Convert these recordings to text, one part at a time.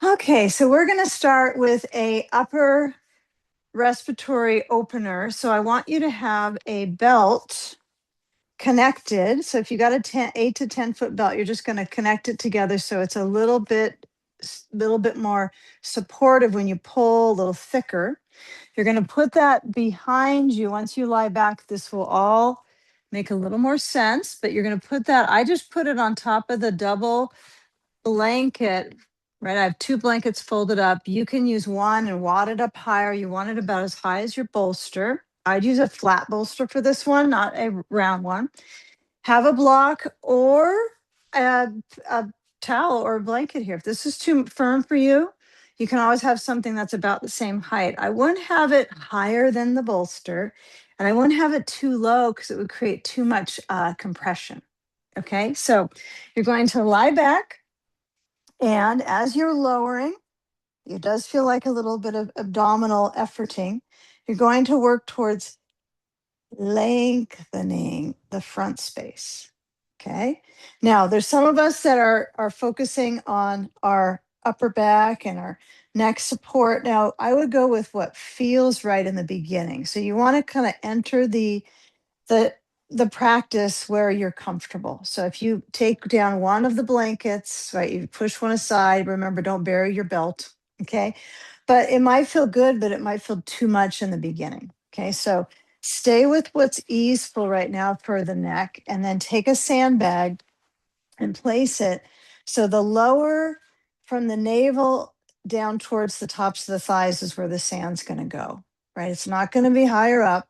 Okay, so we're going to start with a upper respiratory opener. So I want you to have a belt connected. So if you got a 8 to 10 foot belt, you're just going to connect it together so it's a little bit more supportive when you pull, a little thicker. You're going to put that behind you. Once you lie back, this will all make a little more sense, but you're going to put that, I just put it on top of the double blanket, right? I have 2 blankets folded up. You can use one and wad it up higher. You want it about as high as your bolster. I'd use a flat bolster for this one, not a round one. Have a block or a towel or a blanket here. If this is too firm for you, you can always have something that's about the same height. I wouldn't have it higher than the bolster, and I wouldn't have it too low because it would create too much compression. Okay, so you're going to lie back, and as you're lowering, it does feel like a little bit of abdominal efforting. You're going to work towards lengthening the front space. Okay. Now, there's some of us that are focusing on our upper back and our neck support. Now, I would go with what feels right in the beginning. So you want to kind of enter the the practice where you're comfortable. So if you take down one of the blankets, right, you push one aside, remember, don't bury your belt. Okay. But it might feel good, but it might feel too much in the beginning. Okay. So stay with what's easeful right now for the neck, and then take a sandbag and place it so the lower from the navel down towards the tops of the thighs is where the sand's going to go, right? It's not going to be higher up.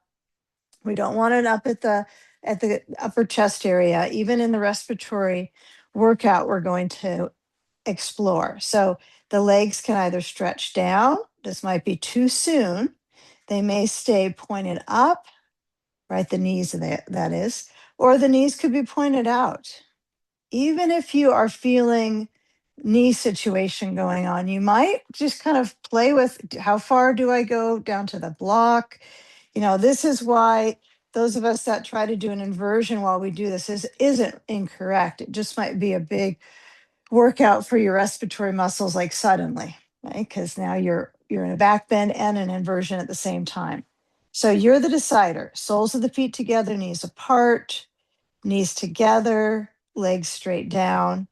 We don't want it up at the upper chest area. Even in the respiratory workout, we're going to explore. So the legs can either stretch down. This might be too soon. They may stay pointed up, right? The knees, that is, or the knees could be pointed out. Even if you are feeling knee situation going on, you might just kind of play with how far do I go down to the block? This is why those of us that try to do an inversion while we do this isn't incorrect. It just might be a big workout for your respiratory muscles, like suddenly, right? Because now you're in a back bend and an inversion at the same time. So you're the decider. Soles of the feet together, knees apart, knees together, legs straight down.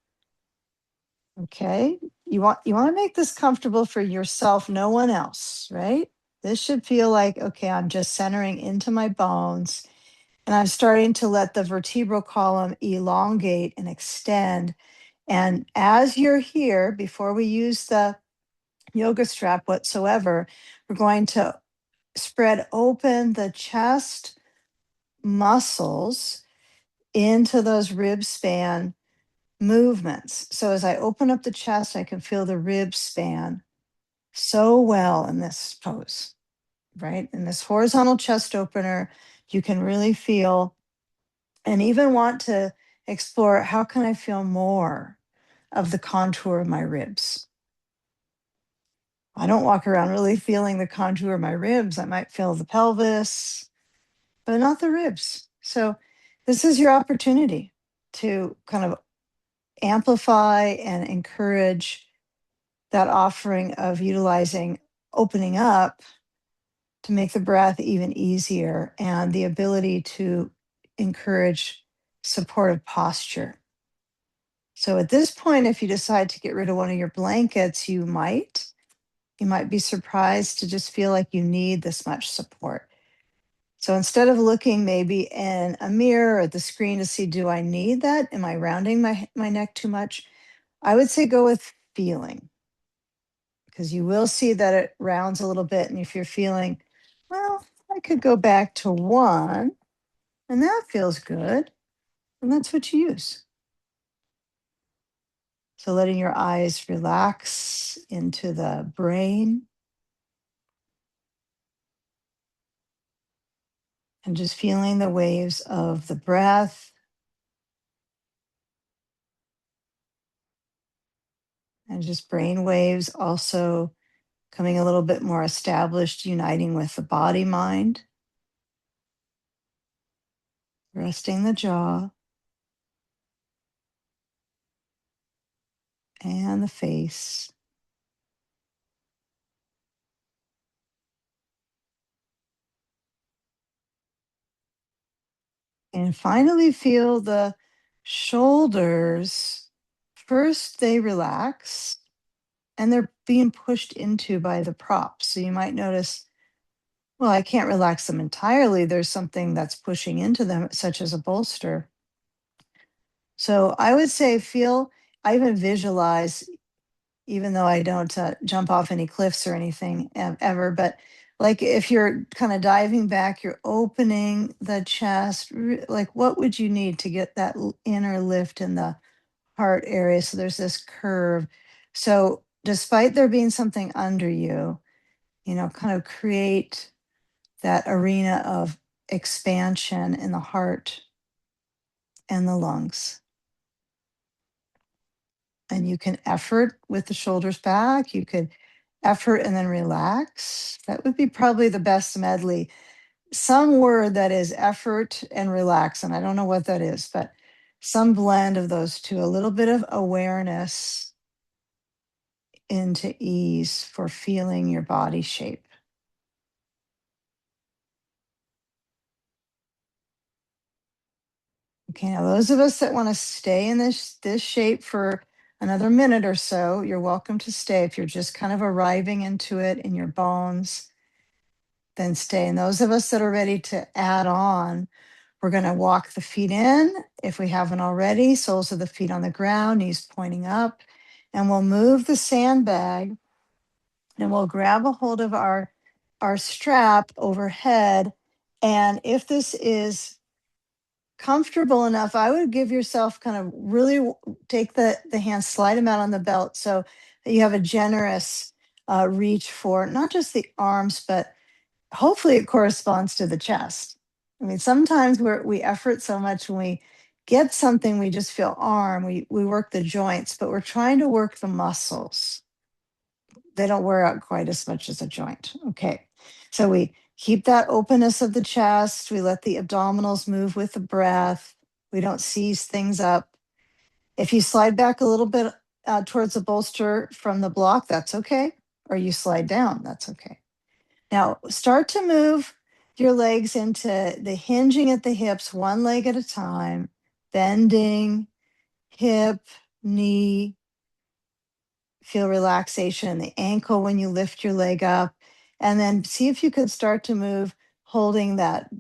Okay. You want to make this comfortable for yourself, no one else, right? This should feel like, okay, I'm just centering into my bones, and I'm starting to let the vertebral column elongate and extend. And as you're here, before we use the yoga strap whatsoever, we're going to spread open the chest muscles into those rib span movements. So as I open up the chest, I can feel the rib span so well in this pose, right? In this horizontal chest opener, you can really feel and even want to explore, how can I feel more of the contour of my ribs? I don't walk around really feeling the contour of my ribs. I might feel the pelvis, but not the ribs. So this is your opportunity to kind of amplify and encourage that offering of utilizing opening up to make the breath even easier, and the ability to encourage supportive posture. So at this point, if you decide to get rid of one of your blankets, you might be surprised to just feel like you need this much support. So instead of looking maybe in a mirror or the screen to see, do I need that? Am I rounding my neck too much? I would say go with feeling, because you will see that it rounds a little bit. And if you're feeling, well, I could go back to one, and that feels good, and that's what you use. So letting your eyes relax into the brain, and just feeling the waves of the breath, and just brain waves also coming a little bit more established, uniting with the body mind, resting the jaw and the face. And finally, feel the shoulders. First, they relax and they're being pushed into by the prop. So you might notice, well, I can't relax them entirely. There's something that's pushing into them, such as a bolster. So I would say, I even visualize, even though I don't jump off any cliffs or anything ever, but like if you're kind of diving back, you're opening the chest. Like, what would you need to get that inner lift in the heart area? So there's this curve. So despite there being something under you, kind of create that arena of expansion in the heart and the lungs. And you can effort with the shoulders back. You could effort and then relax. That would be probably the best medley. Some word that is effort and relax. And I don't know what that is, but some blend of those two, a little bit of awareness into ease for feeling your body shape. Okay, now those of us that want to stay in this shape for another minute or so, you're welcome to stay. If you're just kind of arriving into it in your bones, then stay. And those of us that are ready to add on, we're going to walk the feet in if we haven't already, soles of the feet on the ground, knees pointing up, and we'll move the sandbag and we'll grab a hold of our strap overhead. And if this is comfortable enough, I would give yourself kind of really take the hands, slide them out on the belt so that you have a generous reach for not just the arms, but hopefully it corresponds to the chest. I mean, sometimes we effort so much when we get something, we just feel arm, we work the joints, but we're trying to work the muscles. They don't wear out quite as much as a joint. Okay. So we keep that openness of the chest. We let the abdominals move with the breath. We don't seize things up. If you slide back a little bit towards the bolster from the block, that's okay. Or you slide down, that's okay. Now start to move your legs into the hinging at the hips, one leg at a time, bending, hip, knee. Feel relaxation in the ankle when you lift your leg up. And then see if you could start to move, holding that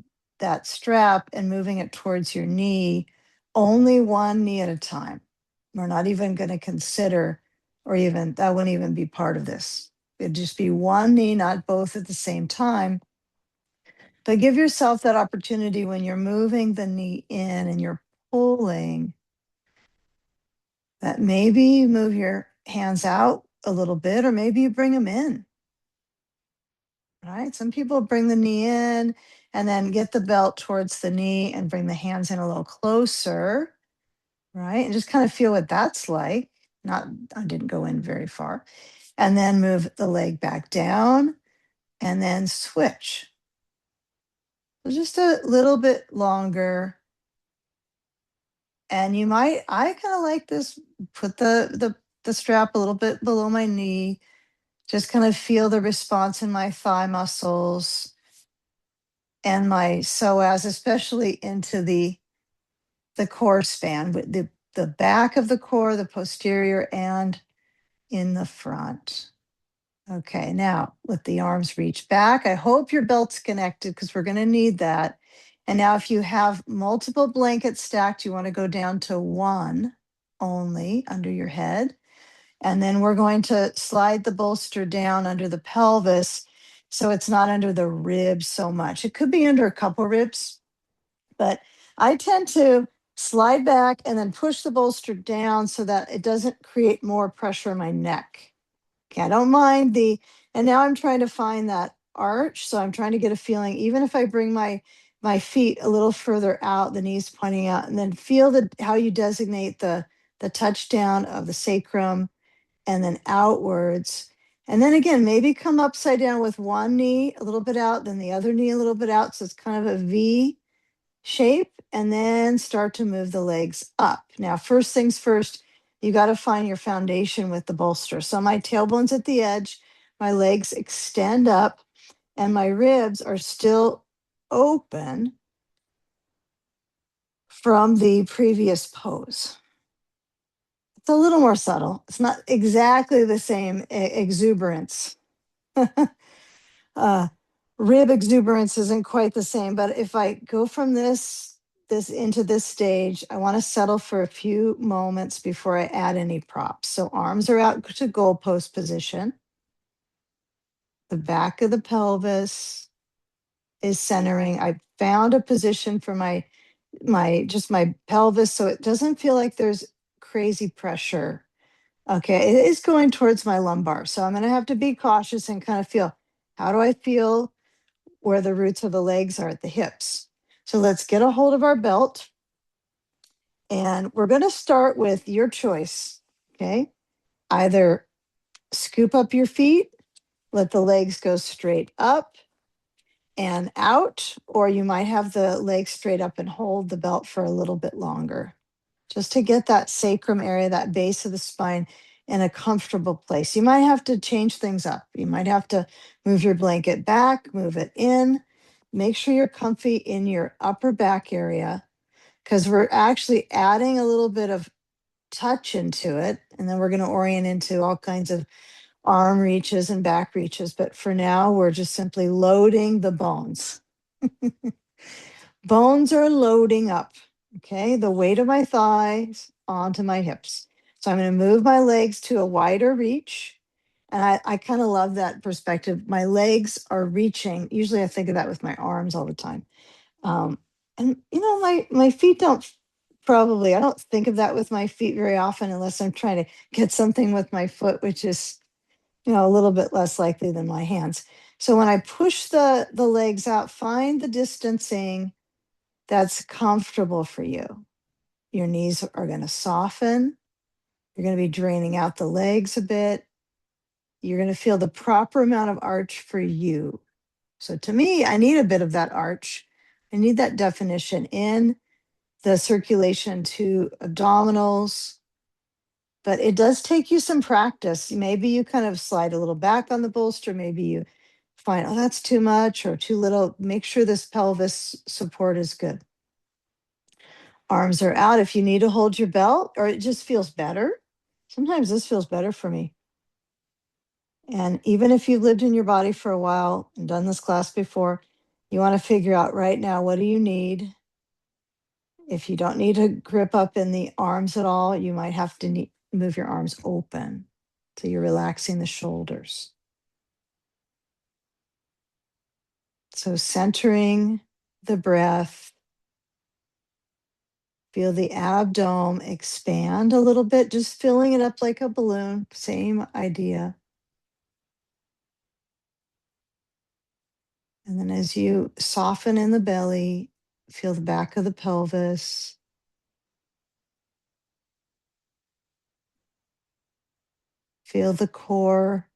strap and moving it towards your knee, only one knee at a time. We're not even going to consider, or even that wouldn't even be part of this. It'd just be one knee, not both at the same time. But give yourself that opportunity when you're moving the knee in and you're pulling, that maybe you move your hands out a little bit, or maybe you bring them in. Right? Some people bring the knee in and then get the belt towards the knee and bring the hands in a little closer, right? And just kind of feel what that's like. Not, I didn't go in very far. And then move the leg back down and then switch. So just a little bit longer. And you might, I kind of like this, put the strap a little bit below my knee, just kind of feel the response in my thigh muscles and my psoas, especially into the core span, with the back of the core, the posterior, and in the front. Okay, now let the arms reach back. I hope your belt's connected because we're going to need that. And now if you have multiple blankets stacked, you want to go down to one only under your head. And then we're going to slide the bolster down under the pelvis so it's not under the ribs so much. It could be under a couple ribs, but I tend to slide back and then push the bolster down so that it doesn't create more pressure in my neck. Okay, I don't mind and now I'm trying to find that arch. So I'm trying to get a feeling, even if I bring my feet a little further out, the knees pointing out, and then feel how you designate the touchdown of the sacrum and then outwards. And then again, maybe come upside down with one knee a little bit out, then the other knee a little bit out. So it's kind of a V shape, and then start to move the legs up. Now, first things first, you got to find your foundation with the bolster. So my tailbone's at the edge, my legs extend up, and my ribs are still open. from the previous pose. It's a little more subtle. It's not exactly the same exuberance. uh, Rib exuberance isn't quite the same, but if I go from this into this stage, I want to settle for a few moments before I add any props. So arms are out to goalpost position. The back of the pelvis is centering. I found a position for my pelvis so it doesn't feel like there's crazy pressure. Okay, it is going towards my lumbar. So I'm going to have to be cautious and kind of feel, how do I feel where the roots of the legs are at the hips? So let's get a hold of our belt. And we're going to start with your choice. Okay, either scoop up your feet, let the legs go straight up and out, or you might have the legs straight up and hold the belt for a little bit longer, just to get that sacrum area, that base of the spine in a comfortable place. You might have to change things up. You might have to move your blanket back, move it in. Make sure you're comfy in your upper back area, because we're actually adding a little bit of touch into it. And then we're going to orient into all kinds of arm reaches and back reaches. But for now, we're just simply loading the bones. Bones are loading up. Okay, the weight of my thighs onto my hips. So I'm going to move my legs to a wider reach. And I kind of love that perspective. My legs are reaching. Usually I think of that with my arms all the time. And my feet don't, probably, I don't think of that with my feet very often unless I'm trying to get something with my foot, which is, a little bit less likely than my hands. So when I push the legs out, find the distancing that's comfortable for you. Your knees are going to soften. You're going to be draining out the legs a bit. You're going to feel the proper amount of arch for you. So to me, I need a bit of that arch. I need that definition in the circulation to abdominals. But it does take you some practice. Maybe you kind of slide a little back on the bolster. Maybe you find, oh, that's too much or too little. Make sure this pelvis support is good. Arms are out. If you need to hold your belt or it just feels better, sometimes this feels better for me. And even if you've lived in your body for a while and done this class before, you want to figure out right now, what do you need? If you don't need to grip up in the arms at all, you might have to move your arms open. So you're relaxing the shoulders. So centering the breath. Feel the abdomen expand a little bit, just filling it up like a balloon. Same idea. And then as you soften in the belly, feel the back of the pelvis. Feel the core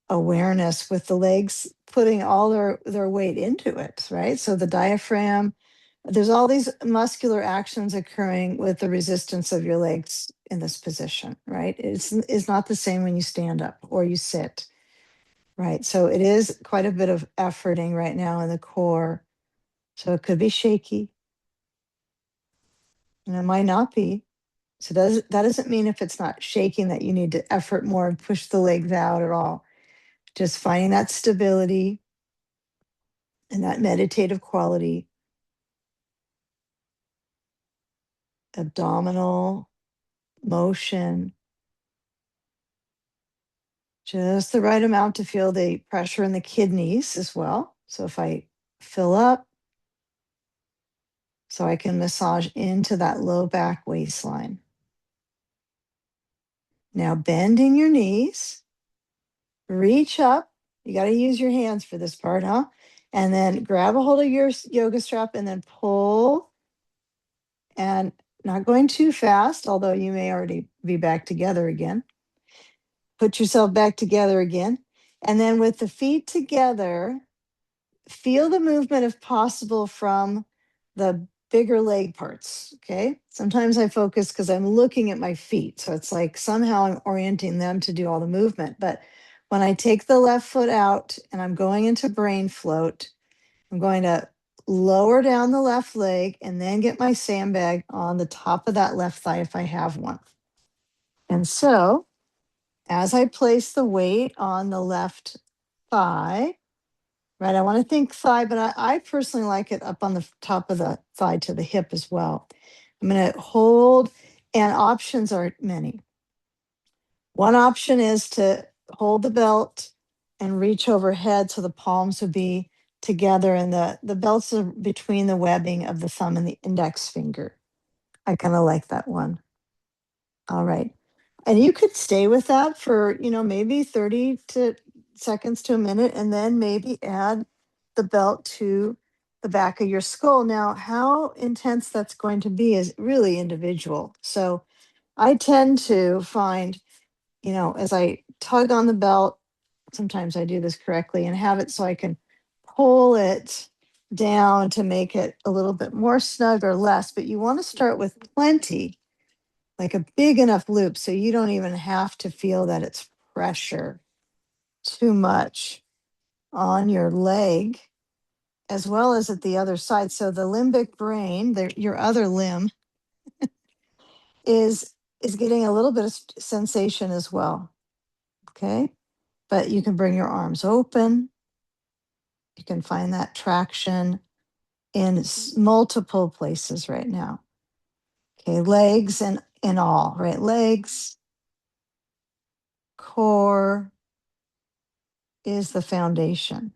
awareness with the legs putting all their weight into it, right? So the diaphragm, there's all these muscular actions occurring with the resistance of your legs in this position, right? It's not the same when you stand up or you sit, right? So it is quite a bit of efforting right now in the core. So it could be shaky, and it might not be. So that doesn't mean if it's not shaking that you need to effort more and push the legs out at all. Just finding that stability and that meditative quality. Abdominal motion, just the right amount to feel the pressure in the kidneys as well. So if I fill up, so I can massage into that low back waistline. Now bending your knees, reach up. You got to use your hands for this part, huh? And then grab a hold of your yoga strap and then pull, and not going too fast, although you may already be back together again. Put yourself back together again. And then with the feet together, feel the movement if possible from the bigger leg parts. Okay. Sometimes I focus because I'm looking at my feet. So it's like somehow I'm orienting them to do all the movement. But when I take the left foot out and I'm going into brain float, I'm going to lower down the left leg and then get my sandbag on the top of that left thigh if I have one. And so as I place the weight on the left thigh, right, I want to think thigh, but I personally like it up on the top of the thigh to the hip as well. I'm going to hold, and options are many. One option is to hold the belt and reach overhead so the palms would be together and the belts are between the webbing of the thumb and the index finger. I kind of like that one. All right. And you could stay with that for, maybe 30 seconds to a minute, and then maybe add the belt to the back of your skull. Now, how intense that's going to be is really individual. So I tend to find, as I tug on the belt, sometimes I do this correctly and have it so I can pull it down to make it a little bit more snug or less. But you want to start with plenty, like a big enough loop so you don't even have to feel that it's pressure too much on your leg as well as at the other side. So the limbic brain, your other limb, is getting a little bit of sensation as well. Okay. But you can bring your arms open. You can find that traction in multiple places right now. Okay, legs and all, right? Legs, core is the foundation.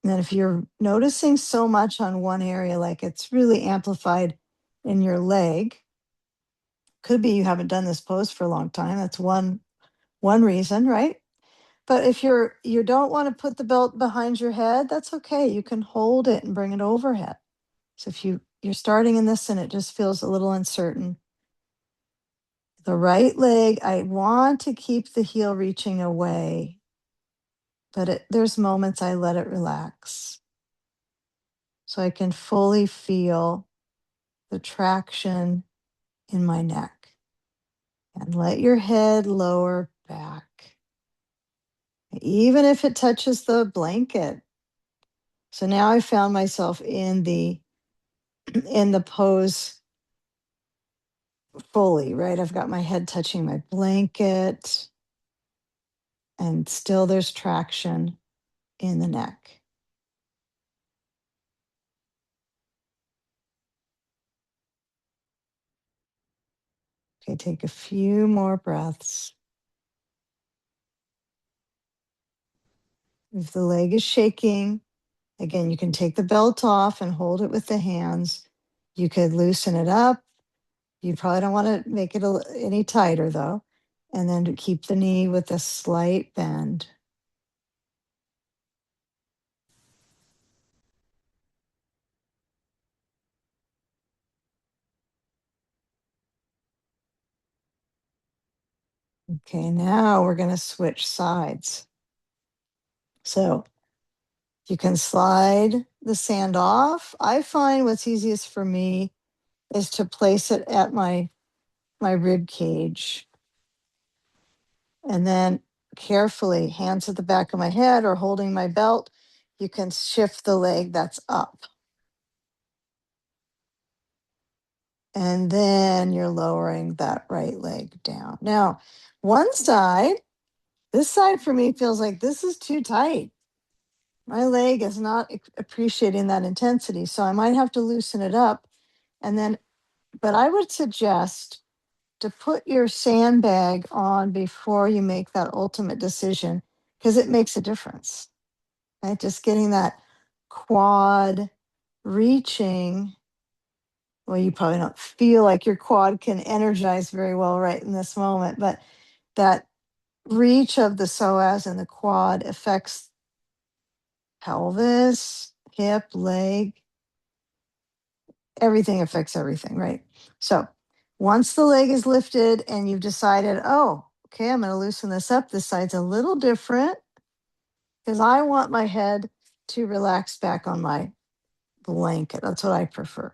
And then if you're noticing so much on one area, like it's really amplified in your leg, could be you haven't done this pose for a long time. That's one reason, right? But if you don't want to put the belt behind your head, that's okay. You can hold it and bring it overhead. So if you're starting in this and it just feels a little uncertain, the right leg, I want to keep the heel reaching away, but there's moments I let it relax. So I can fully feel the traction in my neck. And let your head lower back, even if it touches the blanket. So now I found myself in the pose fully, right? I've got my head touching my blanket and still there's traction in the neck. Okay, take a few more breaths. If the leg is shaking, again, you can take the belt off and hold it with the hands. You could loosen it up. You probably don't want to make it any tighter though. And then to keep the knee with a slight bend. Okay, now we're going to switch sides. So you can slide the sand off. I find what's easiest for me is to place it at my rib cage. And then carefully, hands at the back of my head or holding my belt, you can shift the leg that's up. And then you're lowering that right leg down. Now, one side, this side for me feels like this is too tight. My leg is not appreciating that intensity. So I might have to loosen it up. And then, but I would suggest to put your sandbag on before you make that ultimate decision because it makes a difference. Right? Just getting that quad reaching. Well, you probably don't feel like your quad can energize very well right in this moment, but that reach of the psoas and the quad affects pelvis, hip, leg, everything affects everything, right? So once the leg is lifted and you've decided, oh, okay, I'm going to loosen this up. This side's a little different because I want my head to relax back on my blanket. That's what I prefer.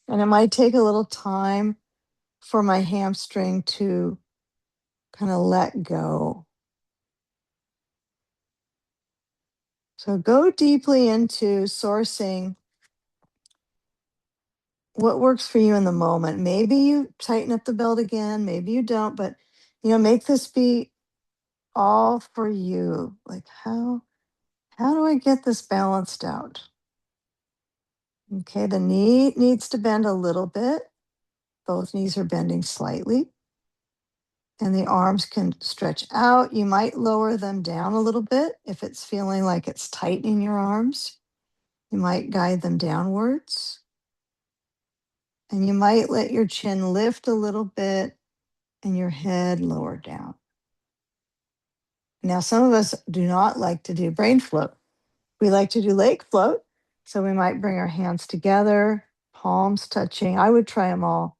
And it might take a little time for my hamstring to kind of let go. So go deeply into sourcing what works for you in the moment. Maybe you tighten up the belt again, maybe you don't, but make this be all for you. Like how do I get this balanced out? Okay, the knee needs to bend a little bit. Both knees are bending slightly. And the arms can stretch out. You might lower them down a little bit if it's feeling like it's tightening your arms. You might guide them downwards. And you might let your chin lift a little bit and your head lower down. Now, some of us do not like to do brain float. We like to do leg float. So we might bring our hands together, palms touching. I would try them all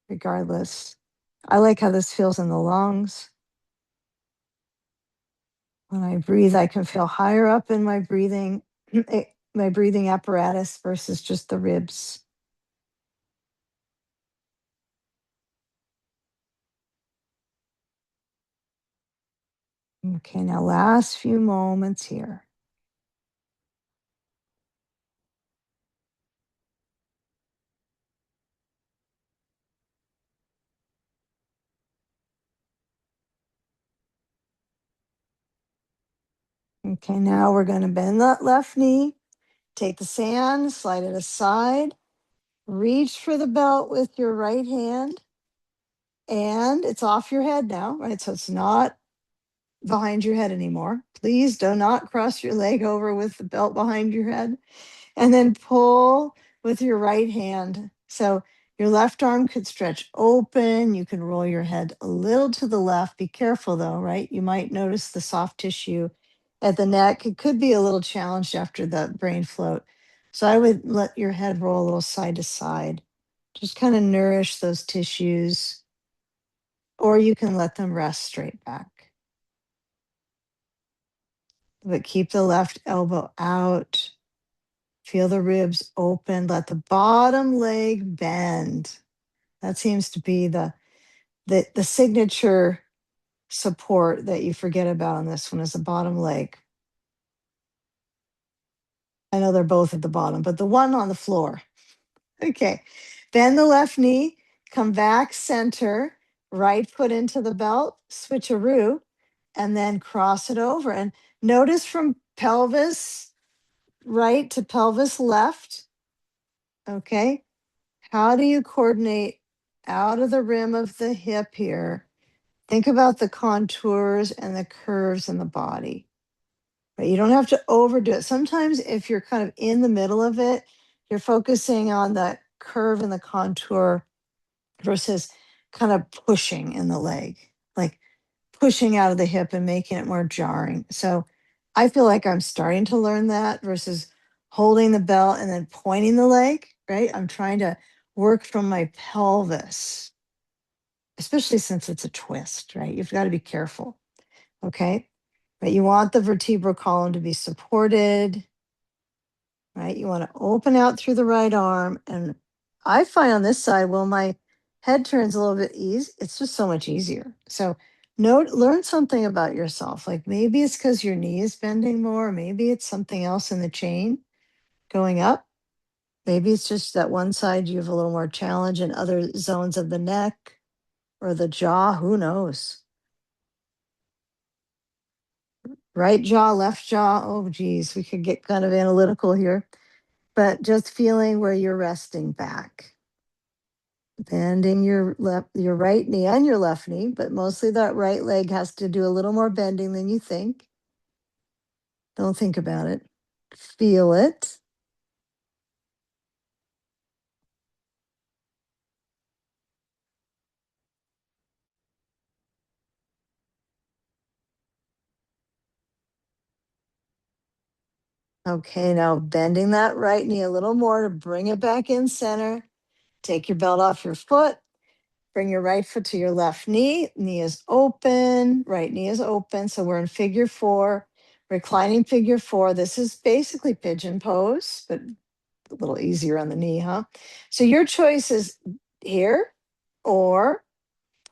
regardless. I like how this feels in the lungs. When I breathe, I can feel higher up in my breathing, my breathing apparatus versus just the ribs. Okay, now last few moments here. Okay, now we're going to bend that left knee, take the sand, slide it aside, reach for the belt with your right hand, and it's off your head now, right? So it's not behind your head anymore. Please do not cross your leg over with the belt behind your head. And then pull with your right hand. So your left arm could stretch open. You can roll your head a little to the left. Be careful though, right? You might notice the soft tissue at the neck. It could be a little challenged after the brain float. So I would let your head roll a little side to side. Just kind of nourish those tissues, or you can let them rest straight back. But keep the left elbow out. Feel the ribs open. Let the bottom leg bend. That seems to be the signature support that you forget about on this one is the bottom leg. I know they're both at the bottom, but the one on the floor. Okay. Bend the left knee, come back center, right foot into the belt, switcheroo, and then cross it over. And notice from pelvis right to pelvis left. Okay. How do you coordinate out of the rim of the hip here? Think about the contours and the curves in the body. But you don't have to overdo it. Sometimes if you're kind of in the middle of it, you're focusing on the curve and the contour versus kind of pushing in the leg, like pushing out of the hip and making it more jarring. So I feel like I'm starting to learn that versus holding the belt and then pointing the leg, right? I'm trying to work from my pelvis, especially since it's a twist, right? You've got to be careful. Okay. But you want the vertebral column to be supported, right? You want to open out through the right arm. And I find on this side, well, my head turns a little bit easy. It's just so much easier. So learn something about yourself. Like maybe it's because your knee is bending more. Maybe it's something else in the chain going up. Maybe it's just that one side you have a little more challenge in other zones of the neck or the jaw. Who knows? Right jaw, left jaw. Oh, geez, we could get kind of analytical here, but just feeling where you're resting back, bending your right knee and your left knee, but mostly that right leg has to do a little more bending than you think. Don't think about it. Feel it. Okay, now bending that right knee a little more to bring it back in center. Take your belt off your foot. Bring your right foot to your left knee. Knee is open. Right knee is open. So we're in figure four, reclining figure four. This is basically pigeon pose, but a little easier on the knee, huh? So your choice is here or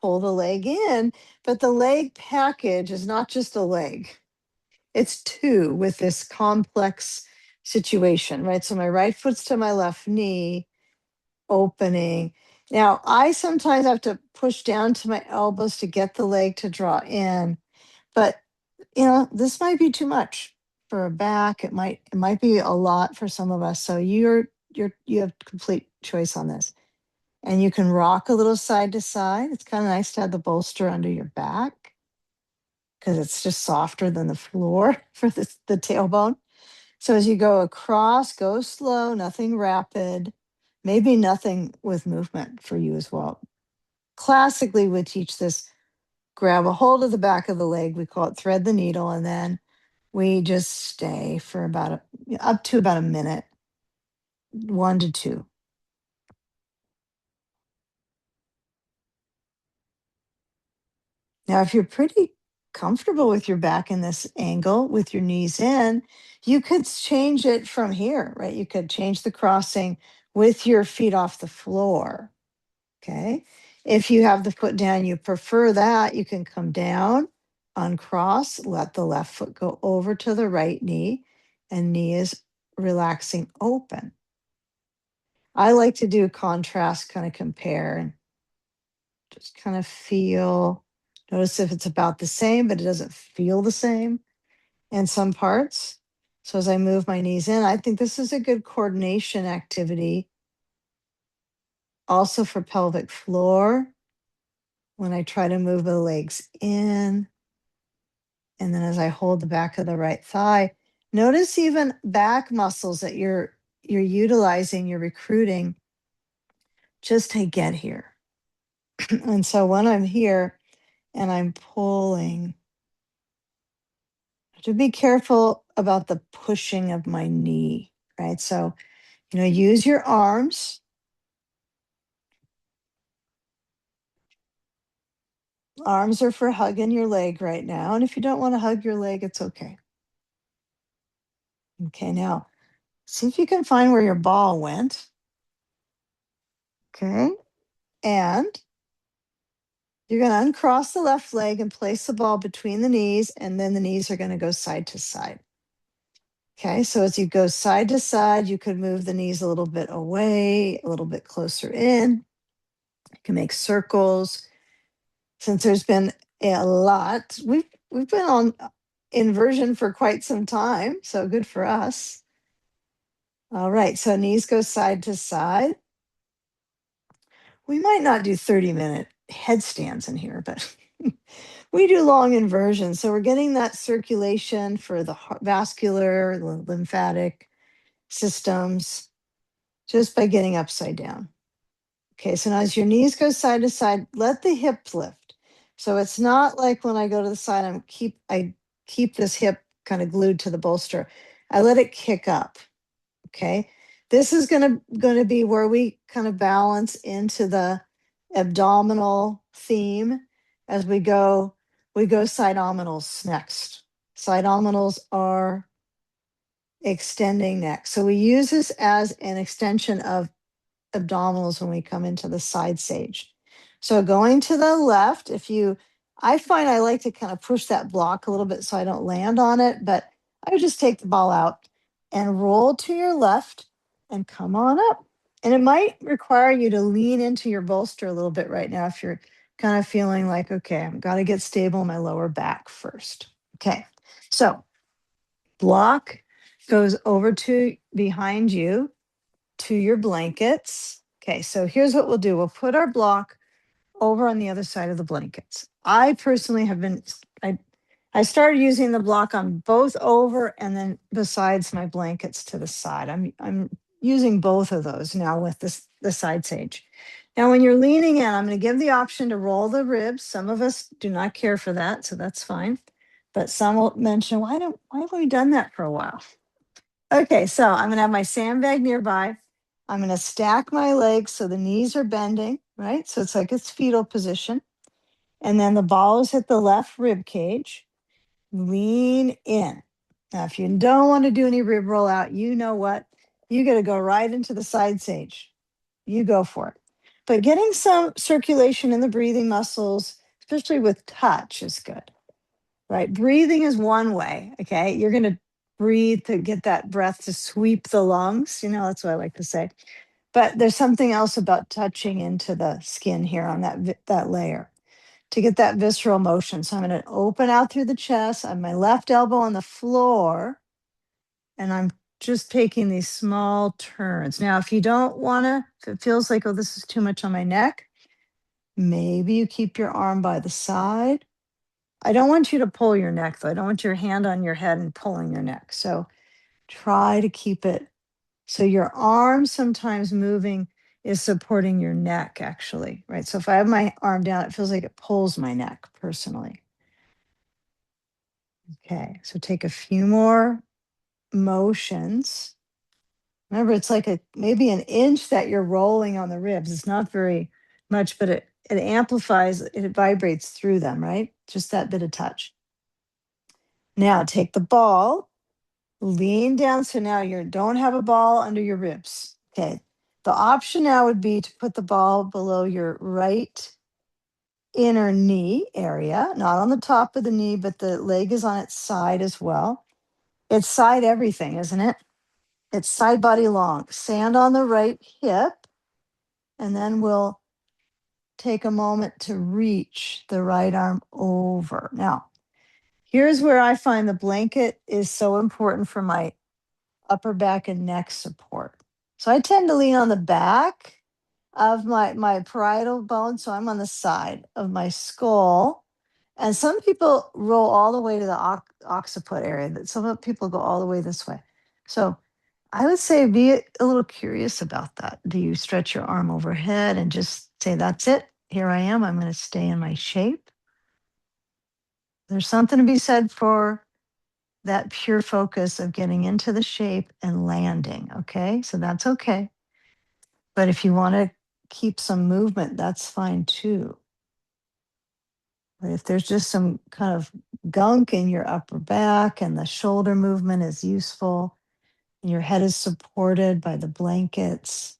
pull the leg in. But the leg package is not just a leg, it's two with this complex situation, right? So my right foot's to my left knee. opening. Now, I sometimes have to push down to my elbows to get the leg to draw in, but this might be too much for a back. It might be a lot for some of us. So you have complete choice on this. And you can rock a little side to side. It's kind of nice to have the bolster under your back because it's just softer than the floor for the tailbone. So as you go across, go slow, nothing rapid, maybe nothing with movement for you as well. Classically, we teach this: grab a hold of the back of the leg. We call it thread the needle, and then we just stay for up to about a minute, 1 to 2. Now, if you're pretty comfortable with your back in this angle with your knees in, you could change it from here, right? You could change the crossing with your feet off the floor. Okay. If you have the foot down, you prefer that, you can come down, uncross, let the left foot go over to the right knee, and knee is relaxing open. I like to do contrast, kind of compare and just kind of feel. Notice if it's about the same, but it doesn't feel the same in some parts. So as I move my knees in, I think this is a good coordination activity. Also for pelvic floor, when I try to move the legs in, and then as I hold the back of the right thigh, notice even back muscles that you're utilizing, you're recruiting just to get here. And so when I'm here and I'm pulling, to be careful about the pushing of my knee, right? So, use your arms. Arms are for hugging your leg right now. And if you don't want to hug your leg, it's okay. Okay, now see if you can find where your ball went. Okay. And you're going to uncross the left leg and place the ball between the knees, and then the knees are going to go side to side. Okay, so as you go side to side, you could move the knees a little bit away, a little bit closer in. You can make circles. Since there's been a lot, we've been on inversion for quite some time, so good for us. All right, so knees go side to side. We might not do 30-minute headstands in here, but we do long inversions. So we're getting that circulation for the vascular, lymphatic systems just by getting upside down. Okay, so now as your knees go side to side, let the hips lift. So it's not like when I go to the side, I keep this hip kind of glued to the bolster. I let it kick up. Okay. This is gonna be where we kind of balance into the abdominal theme as we go sideominals next. Sideominals are extending neck. So we use this as an extension of abdominals when we come into the side sage. So going to the left, I find I like to kind of push that block a little bit so I don't land on it, but I would just take the ball out and roll to your left and come on up. And it might require you to lean into your bolster a little bit right now if you're kind of feeling like, okay, I've got to get stable in my lower back first. Okay, so block goes over to behind you to your blankets. Okay, so here's what we'll do. We'll put our block over on the other side of the blankets. I personally have been, I started using the block on both over and then besides my blankets to the side. I'm using both of those now with the side sage. Now, when you're leaning in, I'm going to give the option to roll the ribs. Some of us do not care for that, so that's fine. But some will mention, why haven't we done that for a while? Okay, so I'm going to have my sandbag nearby. I'm going to stack my legs so the knees are bending, right? So it's like it's fetal position. And then the ball is at the left rib cage. Lean in. Now, if you don't want to do any rib rollout, you know what? You got to go right into the side sage. You go for it. But getting some circulation in the breathing muscles, especially with touch, is good, right? Breathing is one way, okay? You're going to breathe to get that breath to sweep the lungs. That's what I like to say. But there's something else about touching into the skin here on that layer to get that visceral motion. So I'm going to open out through the chest. I have my left elbow on the floor, and I'm just taking these small turns. Now, if you don't want to, if it feels like, oh, this is too much on my neck, maybe you keep your arm by the side. I don't want you to pull your neck, though. I don't want your hand on your head and pulling your neck. So try to keep it so your arm sometimes moving is supporting your neck, actually, right? So if I have my arm down, it feels like it pulls my neck personally. Okay, so take a few more motions. Remember, it's like maybe an inch that you're rolling on the ribs. It's not very much, but it amplifies, it vibrates through them, right? Just that bit of touch. Now take the ball, lean down. So now you don't have a ball under your ribs. Okay. The option now would be to put the ball below your right inner knee area, not on the top of the knee, but the leg is on its side as well. It's side everything, isn't it? It's side body long. Sand on the right hip, and then we'll take a moment to reach the right arm over. Now, here's where I find the blanket is so important for my upper back and neck support. So I tend to lean on the back of my parietal bone. So I'm on the side of my skull. And some people roll all the way to the occiput area. Some people go all the way this way. So I would say be a little curious about that. Do you stretch your arm overhead and just say, that's it? Here I am. I'm going to stay in my shape. There's something to be said for that pure focus of getting into the shape and landing. Okay. So that's okay. But if you want to keep some movement, that's fine too. But if there's just some kind of gunk in your upper back and the shoulder movement is useful, and your head is supported by the blankets.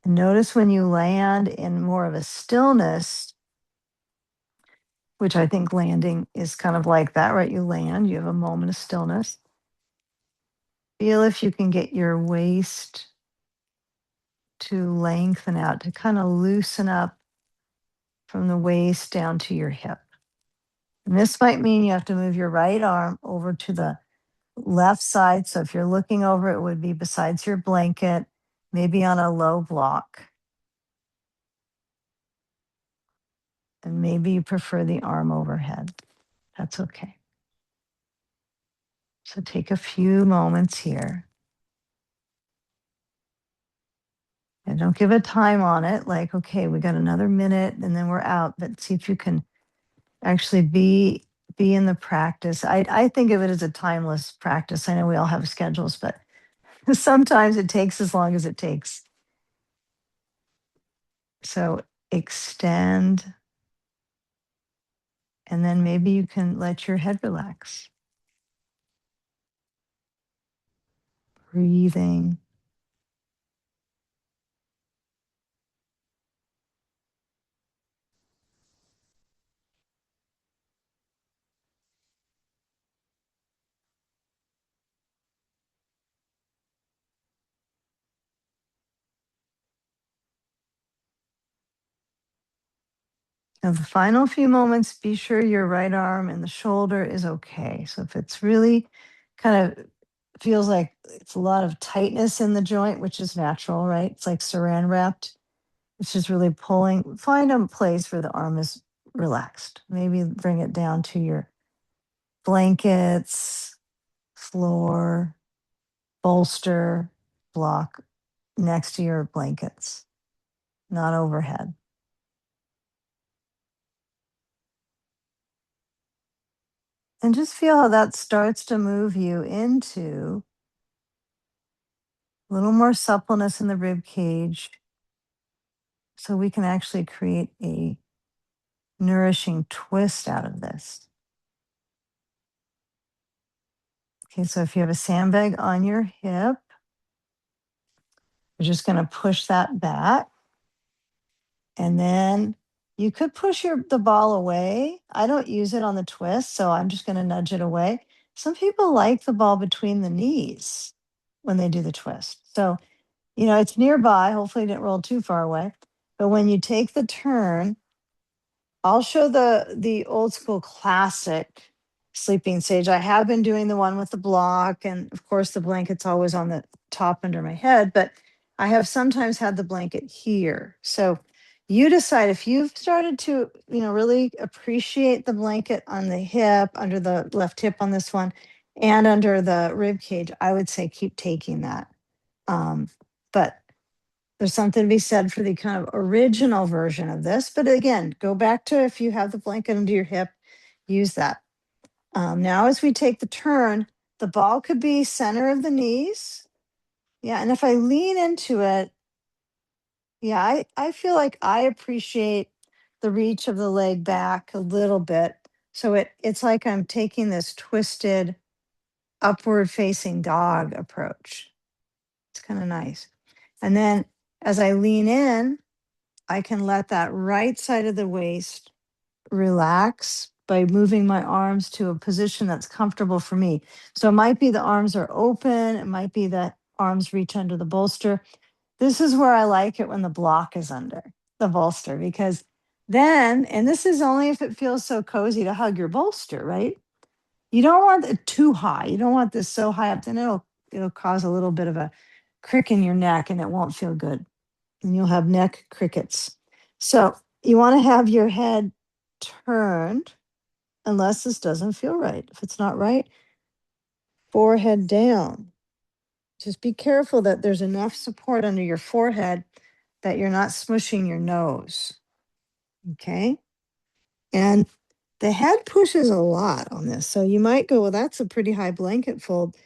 And notice when you land in more of a stillness, which I think landing is kind of like that, right? You land, you have a moment of stillness. Feel if you can get your waist to lengthen out, to kind of loosen up from the waist down to your hip. And this might mean you have to move your right arm over to the left side. So if you're looking over, it would be besides your blanket, maybe on a low block. And maybe you prefer the arm overhead. That's okay. So take a few moments here. And don't give a time on it, like, okay, we got another minute and then we're out. But see if you can actually be in the practice. I think of it as a timeless practice. I know we all have schedules, but sometimes it takes as long as it takes. So extend, and then maybe you can let your head relax. Breathing. Now, the final few moments, be sure your right arm and the shoulder is okay. So if it's really kind of feels like it's a lot of tightness in the joint, which is natural, right? It's like saran wrapped. It's just really pulling. Find a place where the arm is relaxed. Maybe bring it down to your blankets, floor, bolster, block next to your blankets, not overhead. And just feel how that starts to move you into a little more suppleness in the rib cage so we can actually create a nourishing twist out of this. Okay, so if you have a sandbag on your hip, you're just going to push that back. And then you could push the ball away. I don't use it on the twist, so I'm just going to nudge it away. Some people like the ball between the knees. when they do the twist. So, it's nearby. Hopefully, it didn't roll too far away. But when you take the turn, I'll show the old school classic sleeping sage. I have been doing the one with the block, and of course the blanket's always on the top under my head, but I have sometimes had the blanket here. So you decide if you've started to, really appreciate the blanket on the hip, under the left hip on this one, and under the rib cage. I would say keep taking that. But there's something to be said for the kind of original version of this. But again, go back to if you have the blanket under your hip, use that. Now, as we take the turn, the ball could be center of the knees. Yeah. And if I lean into it, yeah, I feel like I appreciate the reach of the leg back a little bit. So it's like I'm taking this twisted upward facing dog approach. It's kind of nice. And then as I lean in, I can let that right side of the waist relax by moving my arms to a position that's comfortable for me. So it might be the arms are open, it might be that arms reach under the bolster. This is where I like it when the block is under the bolster, because then, and this is only if it feels so cozy to hug your bolster, right? You don't want it too high. You don't want this so high up, then it'll cause a little bit of a crick in your neck and it won't feel good, and you'll have neck crickets. So you want to have your head turned unless this doesn't feel right. If it's not right, forehead down. Just be careful that there's enough support under your forehead that you're not smushing your nose. Okay. And the head pushes a lot on this. So you might go, well, that's a pretty high blanket fold,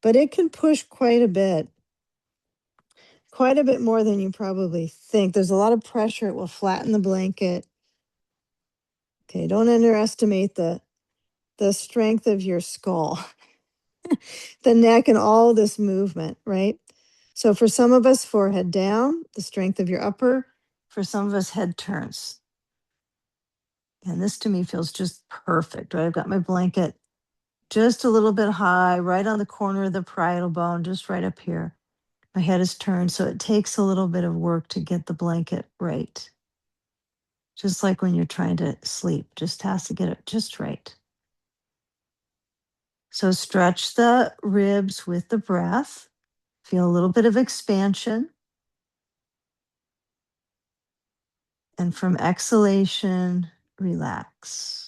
but it can push quite a bit more than you probably think. There's a lot of pressure. It will flatten the blanket. Okay, don't underestimate the strength of your skull, the neck, and all this movement, right? So for some of us, forehead down, the strength of your upper. For some of us, head turns. And this to me feels just perfect, right? I've got my blanket just a little bit high, right on the corner of the parietal bone, just right up here. My head is turned, so it takes a little bit of work to get the blanket right. Just like when you're trying to sleep, just has to get it just right. So stretch the ribs with the breath. Feel a little bit of expansion. And from exhalation, relax.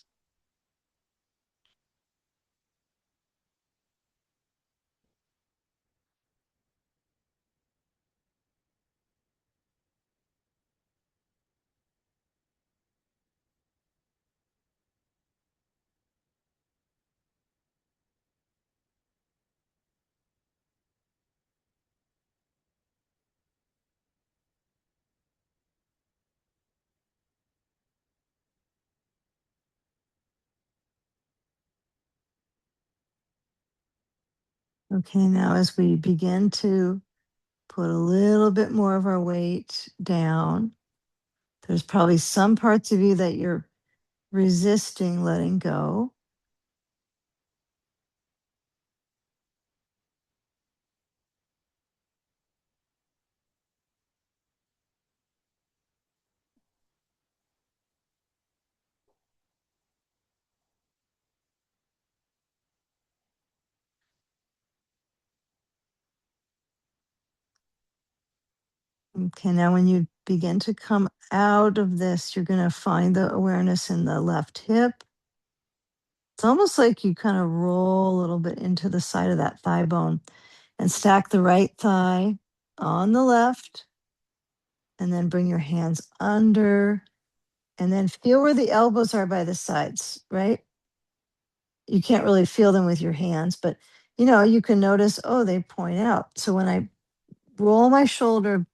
Okay, now as we begin to put a little bit more of our weight down, there's probably some parts of you that you're resisting letting go. Okay, now when you begin to come out of this, you're going to find the awareness in the left hip. It's almost like you kind of roll a little bit into the side of that thigh bone and stack the right thigh on the left, and then bring your hands under, and then feel where the elbows are by the sides, right? You can't really feel them with your hands, but you can notice, oh, they point out. So when I roll my shoulders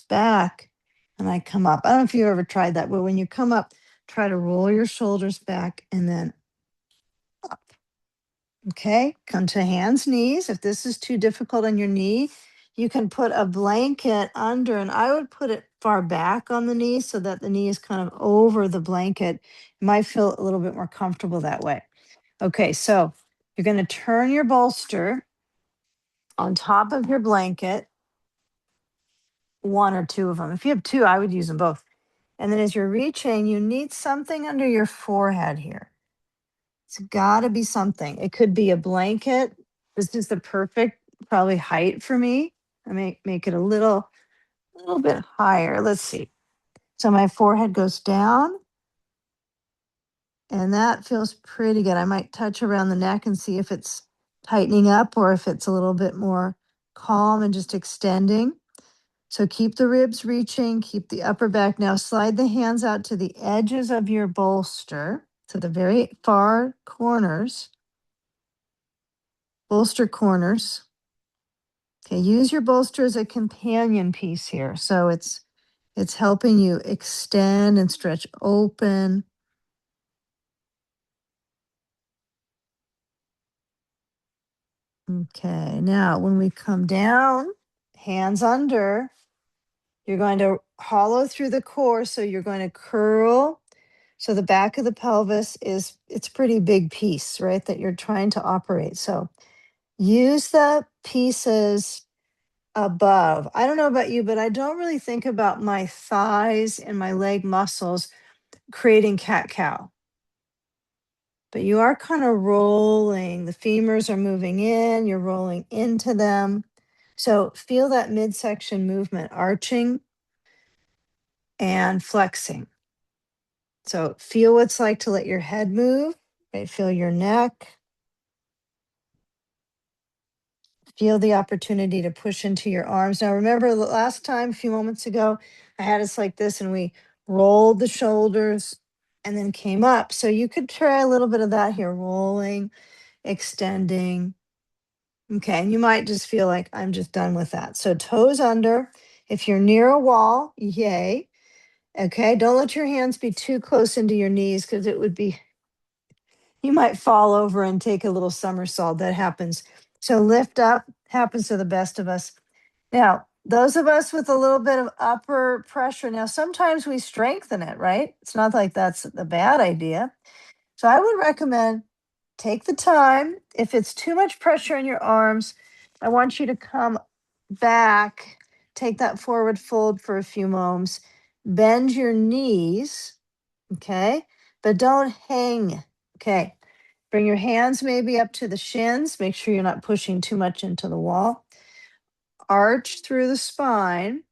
back and I come up, I don't know if you ever tried that, but when you come up, try to roll your shoulders back and then up. Okay, come to hands, knees. If this is too difficult on your knee, you can put a blanket under, and I would put it far back on the knee so that the knee is kind of over the blanket. It might feel a little bit more comfortable that way. Okay, so you're going to turn your bolster on top of your blanket, one or two of them. If you have two, I would use them both. And then as you're reaching, you need something under your forehead here. It's got to be something. It could be a blanket. This is the perfect probably height for me. I make it a little bit higher. Let's see. So my forehead goes down, and that feels pretty good. I might touch around the neck and see if it's tightening up or if it's a little bit more calm and just extending. So keep the ribs reaching, keep the upper back. Now slide the hands out to the edges of your bolster, to the very far corners, bolster corners. Okay, use your bolster as a companion piece here. So it's helping you extend and stretch open. Okay, now when we come down, hands under, you're going to hollow through the core. So you're going to curl. So the back of the pelvis it's a pretty big piece, right? That you're trying to operate. So use the pieces above. I don't know about you, but I don't really think about my thighs and my leg muscles creating cat cow. But you are kind of rolling. The femurs are moving in, you're rolling into them. So feel that midsection movement, arching and flexing. So feel what it's like to let your head move, right? Feel your neck. Feel the opportunity to push into your arms. Now, remember the last time, a few moments ago, I had us like this and we rolled the shoulders and then came up. So you could try a little bit of that here, rolling, extending. Okay, and you might just feel like I'm just done with that. So toes under. If you're near a wall, yay. Okay, don't let your hands be too close into your knees because it would be, you might fall over and take a little somersault. That happens. So lift up, happens to the best of us. Now, those of us with a little bit of upper pressure, now sometimes we strengthen it, right? It's not like that's a bad idea. So I would recommend take the time. If it's too much pressure in your arms, I want you to come back, take that forward fold for a few moments, bend your knees, okay? But don't hang, okay? Bring your hands maybe up to the shins. Make sure you're not pushing too much into the wall. Arch through the spine.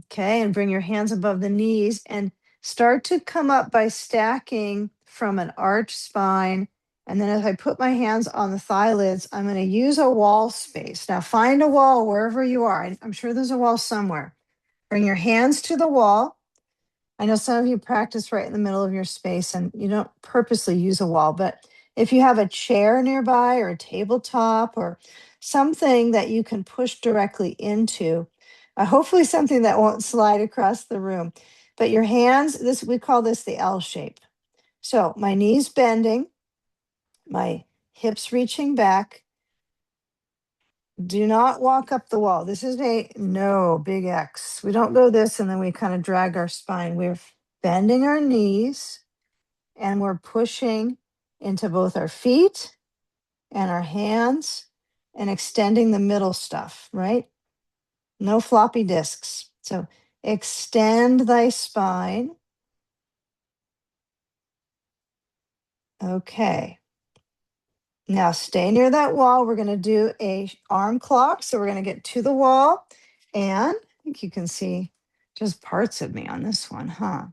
Okay, and bring your hands above the knees and start to come up by stacking from an arch spine. And then as I put my hands on the thigh lids, I'm going to use a wall space. Now find a wall wherever you are. I'm sure there's a wall somewhere. Bring your hands to the wall. I know some of you practice right in the middle of your space and you don't purposely use a wall, but if you have a chair nearby or a tabletop or something that you can push directly into, hopefully something that won't slide across the room. But your hands, this we call this the L shape. So my knees bending, my hips reaching back. Do not walk up the wall. This is a no, big X. We don't go this and then we kind of drag our spine. We're bending our knees and we're pushing into both our feet and our hands and extending the middle stuff, right? No floppy disks. So extend thy spine. Okay. Now stay near that wall. We're going to do a arm clock. So we're going to get to the wall, and I think you can see just parts of me on this one, huh?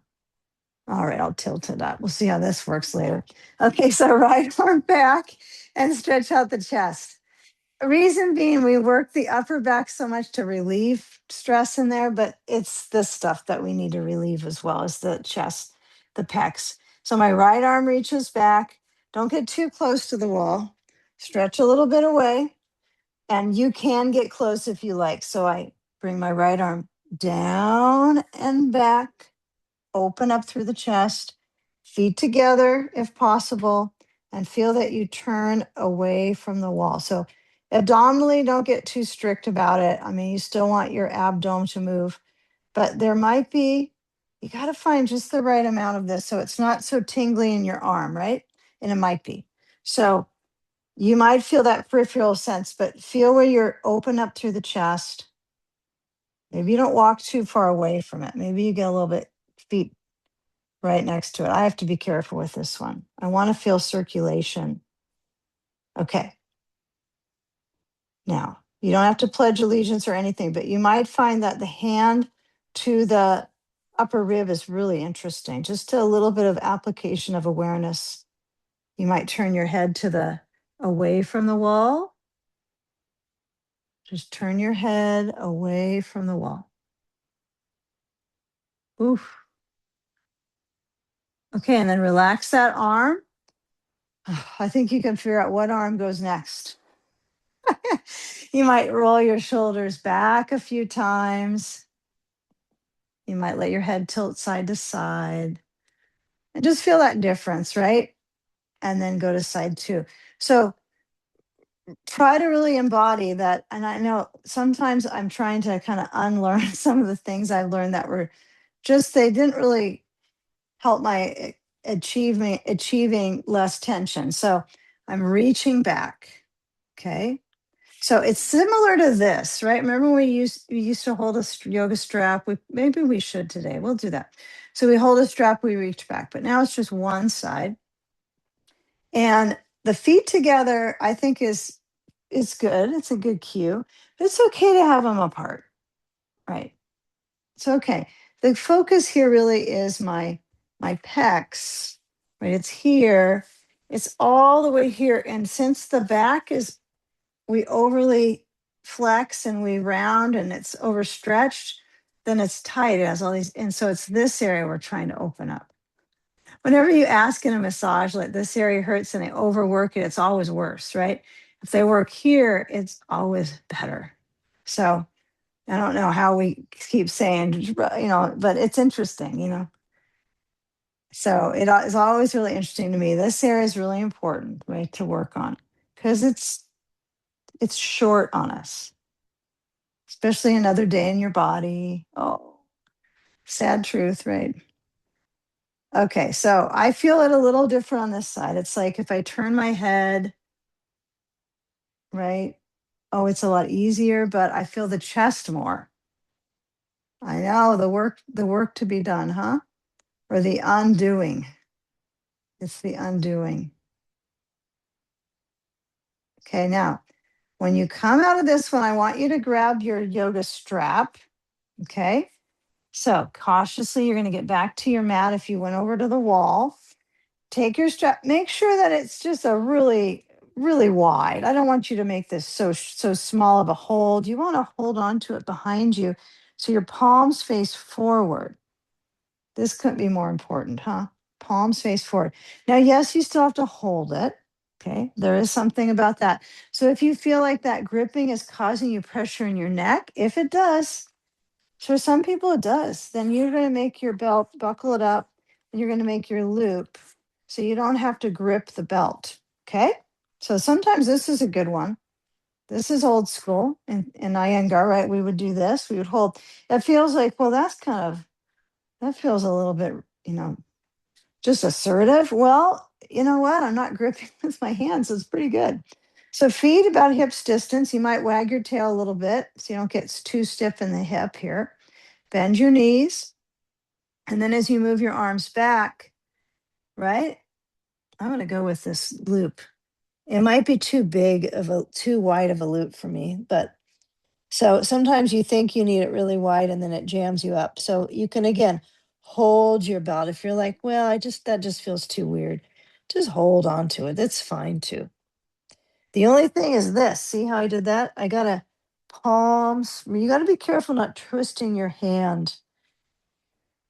All right, I'll tilt it up. We'll see how this works later. Okay, so right arm back and stretch out the chest. Reason being, we work the upper back so much to relieve stress in there, but it's this stuff that we need to relieve as well as the chest, the pecs. So my right arm reaches back. Don't get too close to the wall. Stretch a little bit away, and you can get close if you like. So I bring my right arm down and back, open up through the chest, feet together if possible, and feel that you turn away from the wall. So abdominally, don't get too strict about it. I mean, you still want your abdomen to move, but there might be, you got to find just the right amount of this so it's not so tingly in your arm, right? And it might be. So You might feel that peripheral sense, but feel where you're open up through the chest. Maybe you don't walk too far away from it. Maybe you get a little bit feet right next to it. I have to be careful with this one. I want to feel circulation. Okay. Now, you don't have to pledge allegiance or anything, but you might find that the hand to the upper rib is really interesting. Just a little bit of application of awareness. You might turn your head to the away from the wall. Just turn your head away from the wall. Oof. Okay, and then relax that arm. I think you can figure out what arm goes next. You might roll your shoulders back a few times. You might let your head tilt side to side and just feel that difference, right? And then go to side two. So try to really embody that. And I know sometimes I'm trying to kind of unlearn some of the things I've learned that were just, they didn't really help my achieving less tension. So I'm reaching back. Okay. So it's similar to this, right? Remember we used to hold a yoga strap. Maybe we should today. We'll do that. So we hold a strap, we reach back, but now it's just one side. And the feet together, I think is good. It's a good cue. But it's okay to have them apart, right? It's okay. The focus here really is my pecs, right? It's here. It's all the way here. And since the back is, we overly flex and we round and it's overstretched, then it's tight. It has all these, and so it's this area we're trying to open up. Whenever you ask in a massage, like this area hurts and they overwork it, it's always worse, right? If they work here, it's always better. So I don't know how we keep saying, but it's interesting, So it is always really interesting to me. This area is really important, right, to work on because it's short on us, especially another day in your body. Oh, sad truth, right? Okay, so I feel it a little different on this side. It's like if I turn my head, right? Oh, it's a lot easier, but I feel the chest more. I know the work to be done, huh? Or the undoing. It's the undoing. Okay, now when you come out of this one, I want you to grab your yoga strap. Okay. So cautiously, you're going to get back to your mat if you went over to the wall. Take your strap, make sure that it's just a really, really wide. I don't want you to make this so small of a hold. You want to hold on to it behind you so your palms face forward. This couldn't be more important, huh? Palms face forward. Now, yes, you still have to hold it. Okay. There is something about that. So if you feel like that gripping is causing you pressure in your neck, if it does, for some people it does, then you're going to make your belt, buckle it up, and you're going to make your loop so you don't have to grip the belt. Okay. So sometimes this is a good one. This is old school in Iyengar, right? We would do this. We would hold. It feels like, well, that feels a little bit, just assertive. Well, you know what? I'm not gripping with my hands. So it's pretty good. So feet about hips distance. You might wag your tail a little bit so you don't get too stiff in the hip here. Bend your knees. And then as you move your arms back, right? I'm going to go with this loop. It might be too wide of a loop for me, but so sometimes you think you need it really wide and then it jams you up. So you can again hold your belt. If you're like, well, that just feels too weird. Just hold on to it. That's fine too. The only thing is this. See how I did that? I got to palms. You got to be careful not twisting your hand.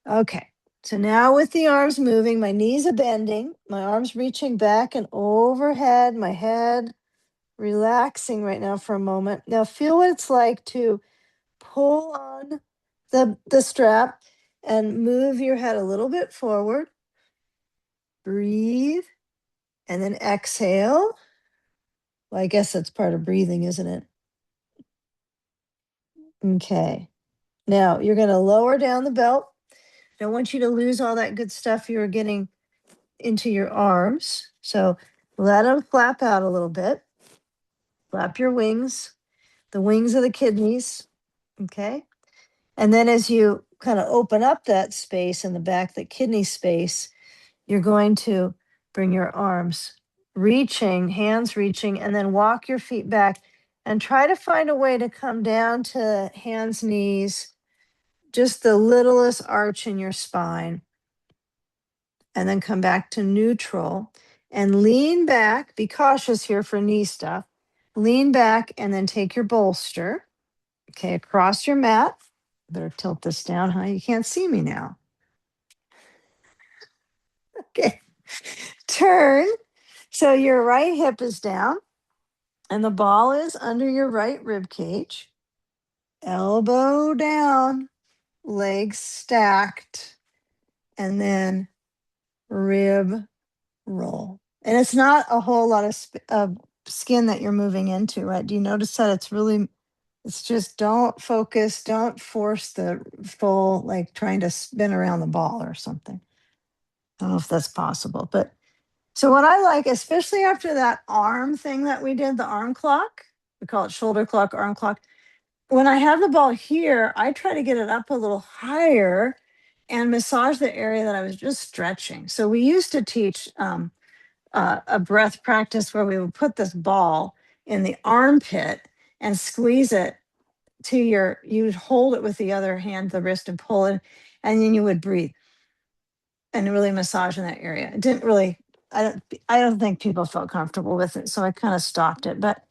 Okay. So now with the arms moving, my knees are bending, my arms reaching back and overhead, my head relaxing right now for a moment. Now feel what it's like to pull on the strap and move your head a little bit forward. Breathe and then exhale. Well, I guess that's part of breathing, isn't it? Okay. Now you're going to lower down the belt. Don't want you to lose all that good stuff you were getting into your arms. So Let them flap out a little bit. Flap your wings, the wings of the kidneys. Okay. And then as you kind of open up that space in the back, the kidney space, you're going to bring your arms reaching, hands reaching, and then walk your feet back and try to find a way to come down to hands, knees, just the littlest arch in your spine, and then come back to neutral and lean back. Be cautious here for knee stuff. Lean back and then take your bolster, okay, across your mat. Better tilt this down, huh? You can't see me now. Okay. Turn. So your right hip is down and the ball is under your right rib cage. Elbow down, legs stacked, and then rib roll. And it's not a whole lot of skin that you're moving into, right? Do you notice that it's just don't focus, don't force the full, like trying to spin around the ball or something. I don't know if that's possible, but so what I like, especially after that arm thing that we did, the arm clock, we call it shoulder clock, arm clock. When I have the ball here, I try to get it up a little higher and massage the area that I was just stretching. So we used to teach a breath practice where we would put this ball in the armpit and squeeze it to you'd hold it with the other hand, the wrist, and pull it, and then you would breathe and really massage in that area. It didn't really, I don't think people felt comfortable with it, so I kind of stopped it. But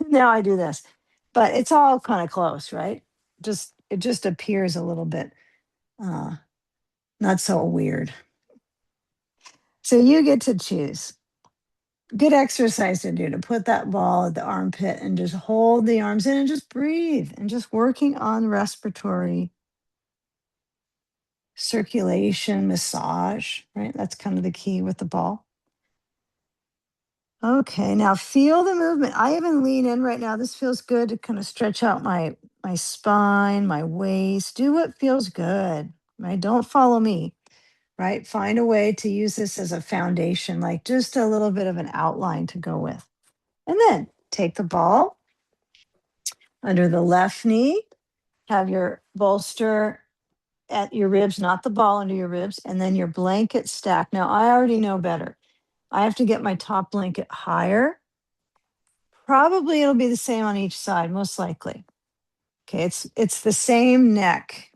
now I do this. But it's all kind of close, right? Just it just appears a little bit uh not so weird. So you get to choose. Good exercise to do to put that ball at the armpit and just hold the arms in and just breathe and just working on respiratory circulation, massage, right? That's kind of the key with the ball. Okay, now feel the movement. I even lean in right now. This feels good to kind of stretch out my spine, my waist. Do what feels good, right? Don't follow me, right? Find a way to use this as a foundation, like just a little bit of an outline to go with. And then take the ball under the left knee, have your bolster at your ribs, not the ball under your ribs, and then your blanket stack. Now, I already know better. I have to get my top blanket higher. Probably it'll be the same on each side, most likely. Okay, it's the same neck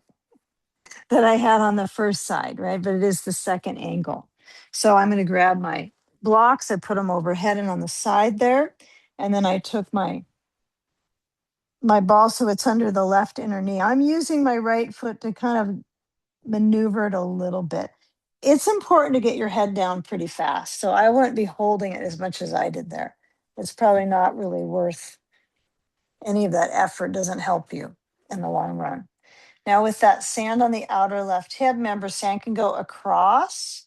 that I had on the first side, right? But it is the second angle. So I'm going to grab my blocks, I put them overhead and on the side there, and then I took my ball so it's under the left inner knee. I'm using my right foot to kind of maneuver it a little bit. It's important to get your head down pretty fast. So I wouldn't be holding it as much as I did there. It's probably not really worth any of that effort, doesn't help you in the long run. Now, with that sand on the outer left hip, remember, sand can go across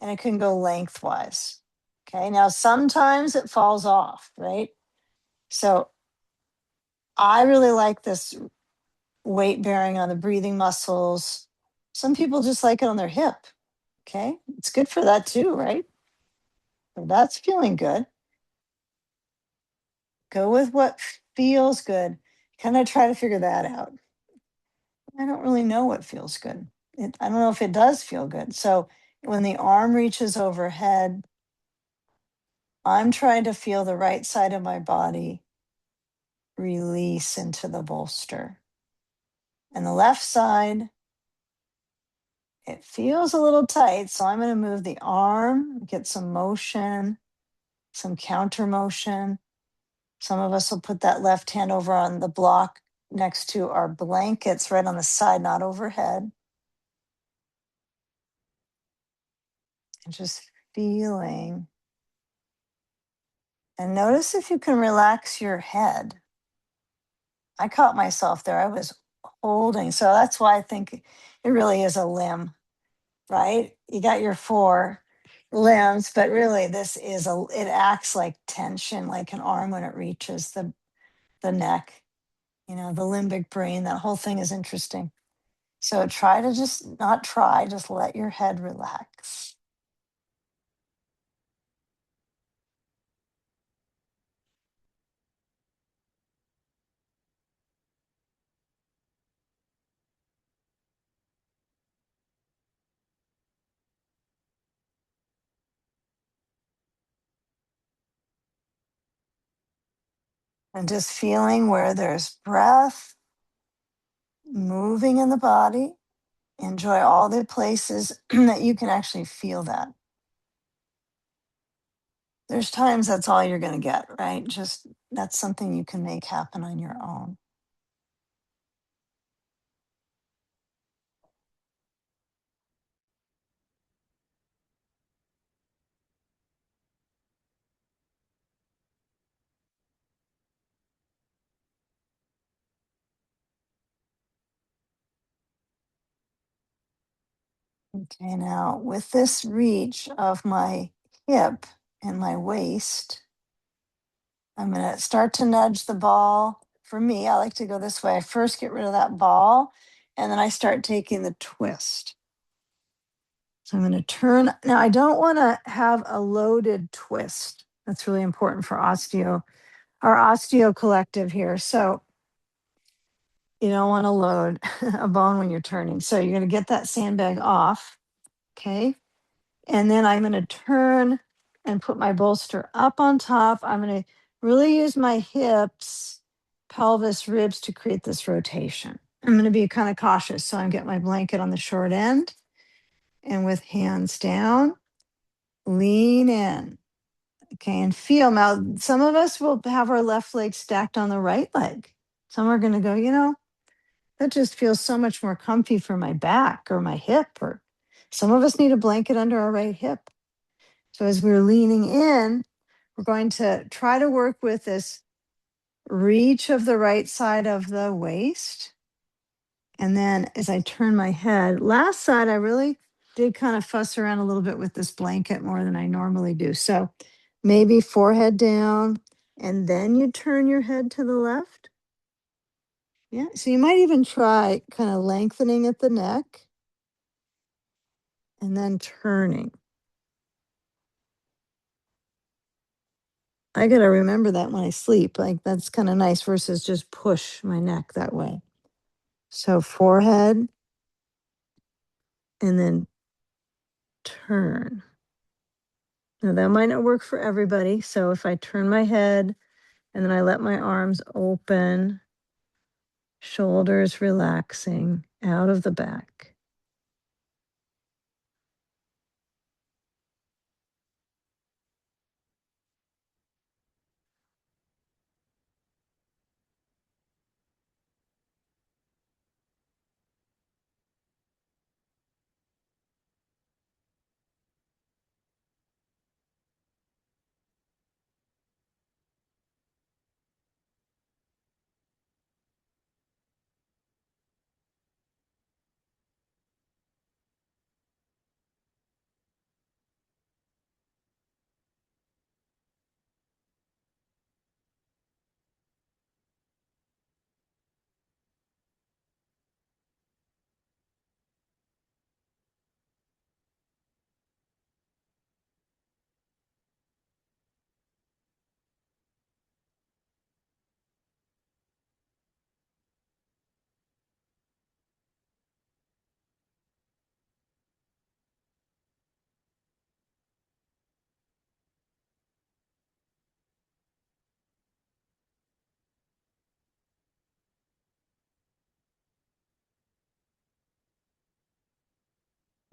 and it can go lengthwise. Okay, now sometimes it falls off, right? So I really like this weight bearing on the breathing muscles. Some people just like it on their hip. Okay, it's good for that too, right? So that's feeling good. Go with what feels good. Kind of try to figure that out. I don't really know what feels good. I don't know if it does feel good. So when the arm reaches overhead, I'm trying to feel the right side of my body release into the bolster. And the left side, it feels a little tight. So I'm going to move the arm, get some motion, some counter motion. Some of us will put that left hand over on the block next to our blankets, right on the side, not overhead. And just feeling. And notice if you can relax your head. I caught myself there. I was holding. So that's why I think it really is a limb, right? You got your four limbs, but really it acts like tension, like an arm when it reaches the neck, the limbic brain. That whole thing is interesting. So try to just let your head relax. And just feeling where there's breath moving in the body. Enjoy all the places that you can actually feel that. There's times that's all you're going to get, right? Just that's something you can make happen on your own. Okay, now with this reach of my hip and my waist, I'm going to start to nudge the ball. For me, I like to go this way. I first get rid of that ball, and then I start taking the twist. So I'm going to turn. Now, I don't want to have a loaded twist. That's really important for our osteo collective here. So you don't want to load a bone when you're turning. So you're going to get that sandbag off. Okay. And then I'm going to turn and put my bolster up on top. I'm going to really use my hips, pelvis, ribs to create this rotation. I'm going to be kind of cautious. So I'm getting my blanket on the short end and with hands down, lean in. Okay. And feel. Now, some of us will have our left leg stacked on the right leg. Some are going to go, that just feels so much more comfy for my back or my hip. Or some of us need a blanket under our right hip. So as we're leaning in, we're going to try to work with this reach of the right side of the waist. And then as I turn my head, last side, I really did kind of fuss around a little bit with this blanket more than I normally do. So maybe forehead down, and then you turn your head to the left. Yeah. So you might even try kind of lengthening at the neck and then turning. I got to remember that when I sleep. Like that's kind of nice versus just push my neck that way. So forehead and then turn. Now that might not work for everybody. So if I turn my head and then I let my arms open, shoulders relaxing out of the back.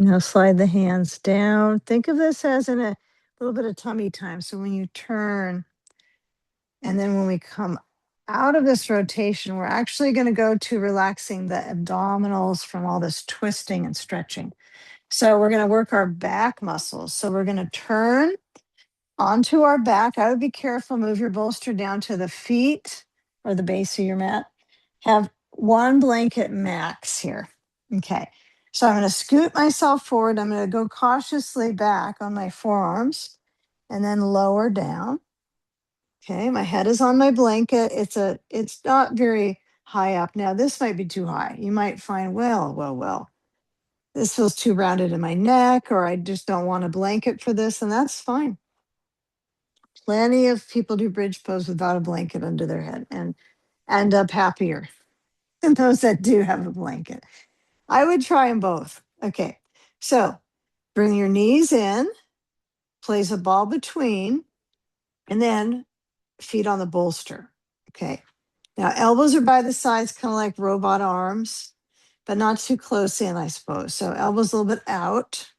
Now slide the hands down. Think of this as in a little bit of tummy time. So when you turn, and then when we come out of this rotation, we're actually going to go to relaxing the abdominals from all this twisting and stretching. So we're going to work our back muscles. So we're going to turn onto our back. I would be careful, move your bolster down to the feet or the base of your mat. Have one blanket max here. Okay. So I'm going to scoot myself forward. I'm going to go cautiously back on my forearms and then lower down. Okay. My head is on my blanket. It's not very high up. Now this might be too high. You might find, well, this feels too rounded in my neck, or I just don't want a blanket for this. And that's fine. Plenty of people do bridge pose without a blanket under their head and end up happier than those that do have a blanket. I would try them both. Okay. So bring your knees in, place a ball between, and then feet on the bolster. Okay. Now, elbows are by the sides, kind of like robot arms, but not too close in, I suppose. So elbows a little bit out.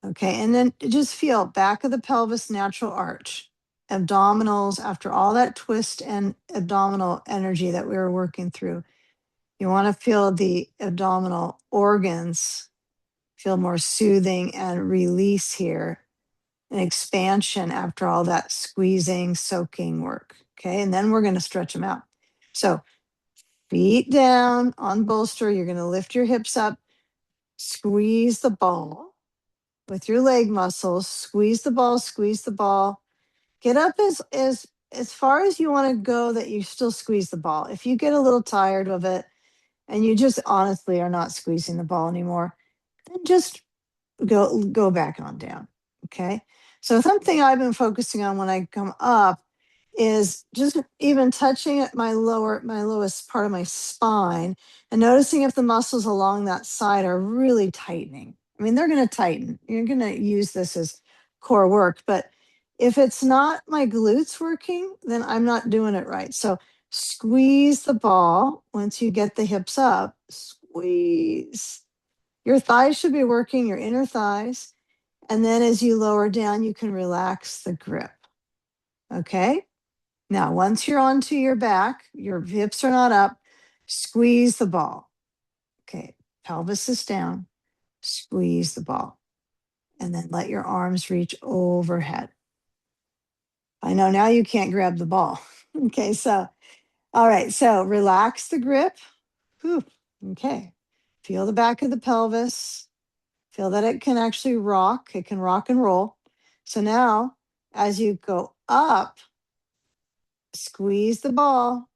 Okay. And then just feel back of the pelvis, natural arch, abdominals after all that twist and abdominal energy that we were working through. You want to feel the abdominal organs feel more soothing and release here, an expansion after all that squeezing, soaking work. Okay. And then we're going to stretch them out. So feet down on bolster. You're going to lift your hips up, squeeze the ball with your leg muscles, squeeze the ball, squeeze the ball. Get up as far as you want to go that you still squeeze the ball. If you get a little tired of it and you just honestly are not squeezing the ball anymore, then just go back on down. Okay. So something I've been focusing on when I come up is just even touching at my lowest part of my spine and noticing if the muscles along that side are really tightening. I mean, they're going to tighten. You're going to use this as core work, but if it's not my glutes working, then I'm not doing it right. So squeeze the ball once you get the hips up, squeeze. Your thighs should be working, your inner thighs. And then as you lower down, you can relax the grip. Okay. Now, once you're onto your back, your hips are not up, squeeze the ball. Okay. Pelvis is down, squeeze the ball. And then let your arms reach overhead. I know now you can't grab the ball. Okay. So, all right. So relax the grip. Whew. Okay. Feel the back of the pelvis. Feel that it can actually rock. It can rock and roll. So now, as you go up, squeeze the ball.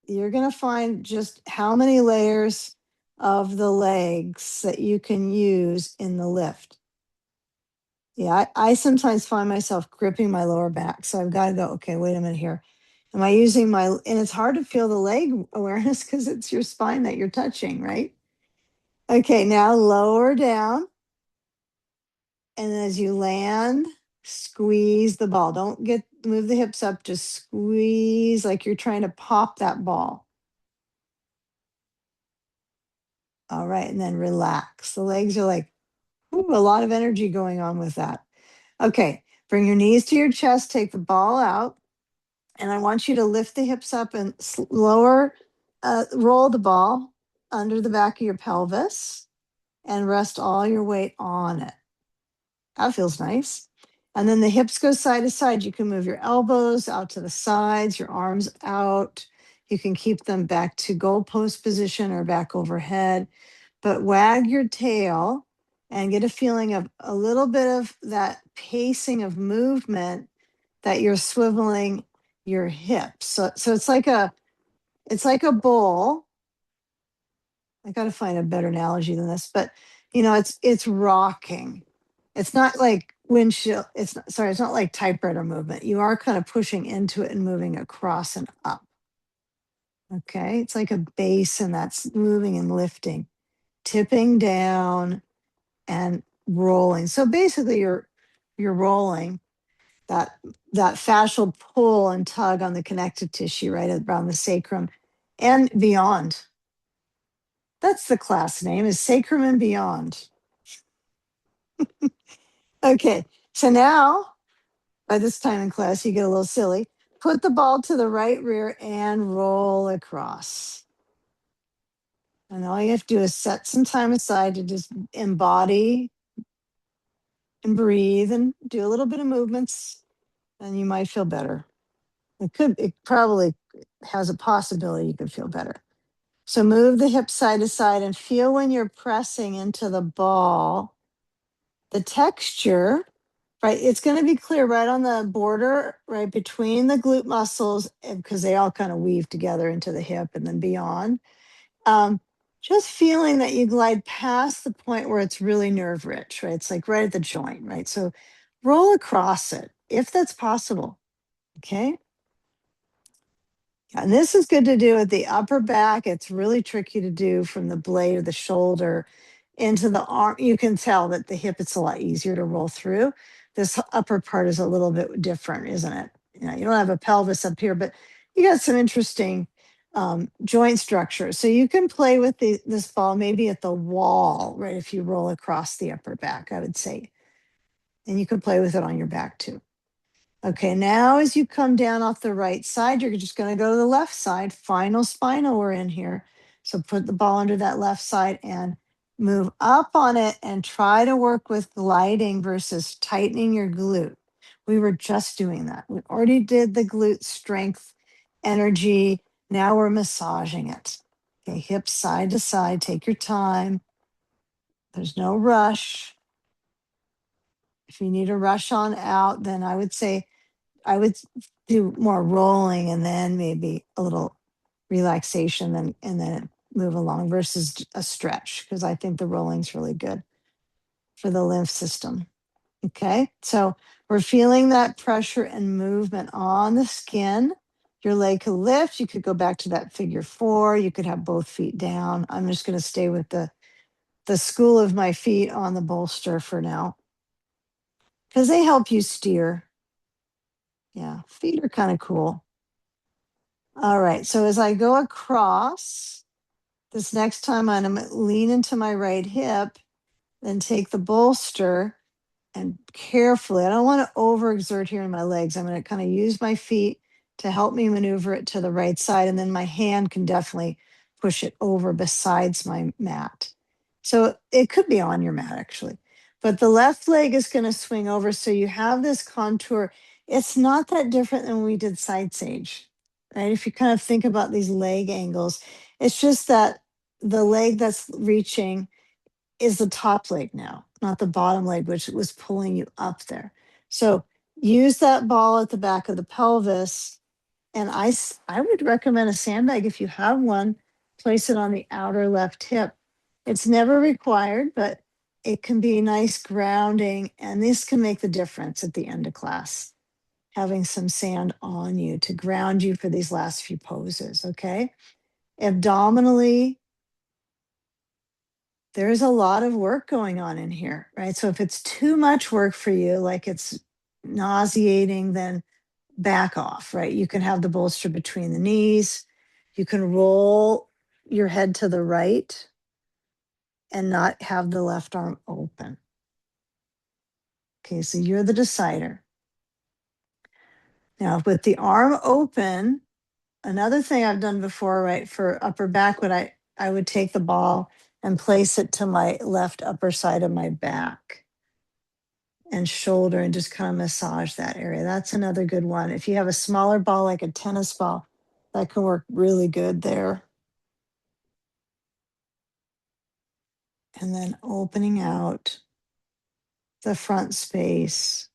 You're going to find just how many layers of the legs that you can use in the lift. Yeah, I sometimes find myself gripping my lower back. So I've got to go, okay, wait a minute here. Am I using my, and it's hard to feel the leg awareness because it's your spine that you're touching, right? Okay, now lower down. And as you land, squeeze the ball. Don't move the hips up, just squeeze like you're trying to pop that ball. All right, and then relax. The legs are like, ooh, a lot of energy going on with that. Okay, bring your knees to your chest, take the ball out, and I want you to lift the hips up and roll the ball under the back of your pelvis and rest all your weight on it. That feels nice. And then the hips go side to side. You can move your elbows out to the sides, your arms out. You can keep them back to goalpost position or back overhead, but wag your tail and get a feeling of a little bit of that pacing of movement that you're swiveling your hips. So it's like a bowl. I got to find a better analogy than this, but it's rocking. It's not like windshield. It's not like typewriter movement. You are kind of pushing into it and moving across and up. Okay. It's like a basin that's moving and lifting, tipping down and rolling. So basically you're rolling that fascial pull and tug on the connective tissue right around the sacrum and beyond. That's the class name, is Sacrum and Beyond. Okay. So now by this time in class, you get a little silly. Put the ball to the right rear and roll across. And all you have to do is set some time aside to just embody and breathe and do a little bit of movements, and you might feel better. It probably has a possibility you could feel better. So move the hips side to side and feel when you're pressing into the ball, the texture. Right, it's going to be clear right on the border, right between the glute muscles, because they all kind of weave together into the hip and then beyond. Just feeling that you glide past the point where it's really nerve rich, right? It's like right at the joint, right? So roll across it if that's possible. Okay. And this is good to do at the upper back. It's really tricky to do from the blade of the shoulder into the arm. You can tell that the hip, it's a lot easier to roll through. This upper part is a little bit different, isn't it? You don't have a pelvis up here, but you got some interesting joint structure. So you can play with this ball maybe at the wall, right? If you roll across the upper back, I would say. And you can play with it on your back too. Okay, now as you come down off the right side, you're just going to go to the left side. Final spinal, we're in here. So put the ball under that left side and move up on it and try to work with gliding versus tightening your glute. We were just doing that. We already did the glute strength energy. Now we're massaging it. Okay, hips side to side. Take your time. There's no rush. If you need to rush on out, then I would say I would do more rolling and then maybe a little relaxation and then move along versus a stretch because I think the rolling's really good for the lymph system. Okay, so we're feeling that pressure and movement on the skin. Your leg could lift. You could go back to that figure four. You could have both feet down. I'm just going to stay with the school of my feet on the bolster for now because they help you steer. Yeah, feet are kind of cool. All right. So as I go across, this next time I'm going to lean into my right hip, then take the bolster and carefully, I don't want to overexert here in my legs. I'm going to kind of use my feet to help me maneuver it to the right side. And then my hand can definitely push it over besides my mat. So it could be on your mat actually. But the left leg is going to swing over. So you have this contour. It's not that different than we did side sage, right? If you kind of think about these leg angles, it's just that the leg that's reaching is the top leg now, not the bottom leg, which was pulling you up there. So use that ball at the back of the pelvis. And I would recommend a sandbag if you have one, place it on the outer left hip. It's never required, but it can be nice grounding. And this can make the difference at the end of class, having some sand on you to ground you for these last few poses. Okay. Abdominally, there's a lot of work going on in here, right? So if it's too much work for you, like it's nauseating, then back off, right? You can have the bolster between the knees. You can roll your head to the right and not have the left arm open. Okay, so you're the decider. Now, with the arm open, another thing I've done before, right, for upper back, I would take the ball and place it to my left upper side of my back and shoulder and just kind of massage that area. That's another good one. If you have a smaller ball like a tennis ball, that can work really good there. And then opening out the front space.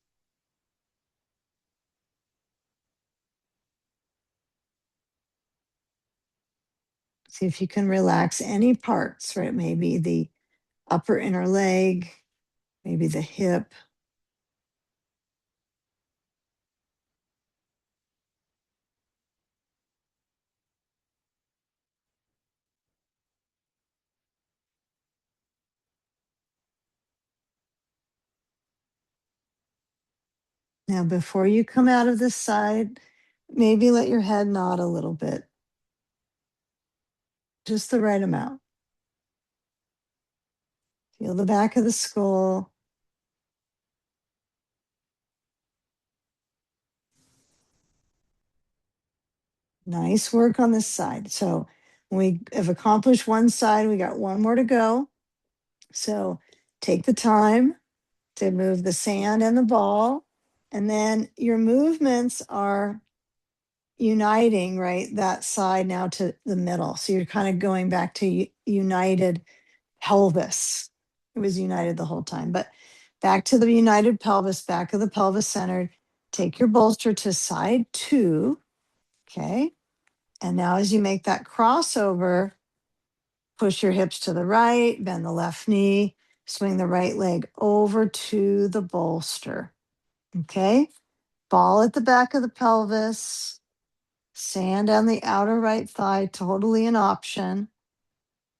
See if you can relax any parts, right? Maybe the upper inner leg, maybe the hip. Now, before you come out of this side, maybe let your head nod a little bit, just the right amount. Feel the back of the skull. Nice work on this side. So we have accomplished one side. We got one more to go. So take the time to move the sand and the ball. And then your movements are uniting, right? That side now to the middle. So you're kind of going back to united pelvis. It was united the whole time, but back to the united pelvis, back of the pelvis centered. Take your bolster to side two. Okay. And now as you make that crossover, push your hips to the right, bend the left knee, swing the right leg over to the bolster. Okay. Ball at the back of the pelvis, sand on the outer right thigh, totally an option,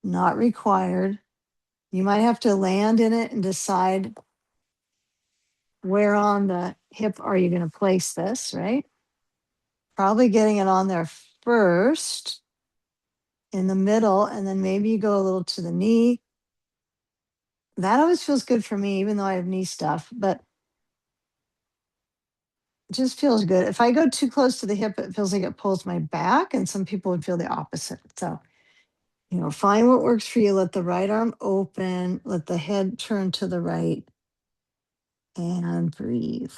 not required. You might have to land in it and decide where on the hip are you going to place this, right? Probably getting it on there first in the middle, and then maybe you go a little to the knee. That always feels good for me, even though I have knee stuff, but it just feels good. If I go too close to the hip, it feels like it pulls my back, and some people would feel the opposite. So, find what works for you. Let the right arm open, let the head turn to the right, and breathe.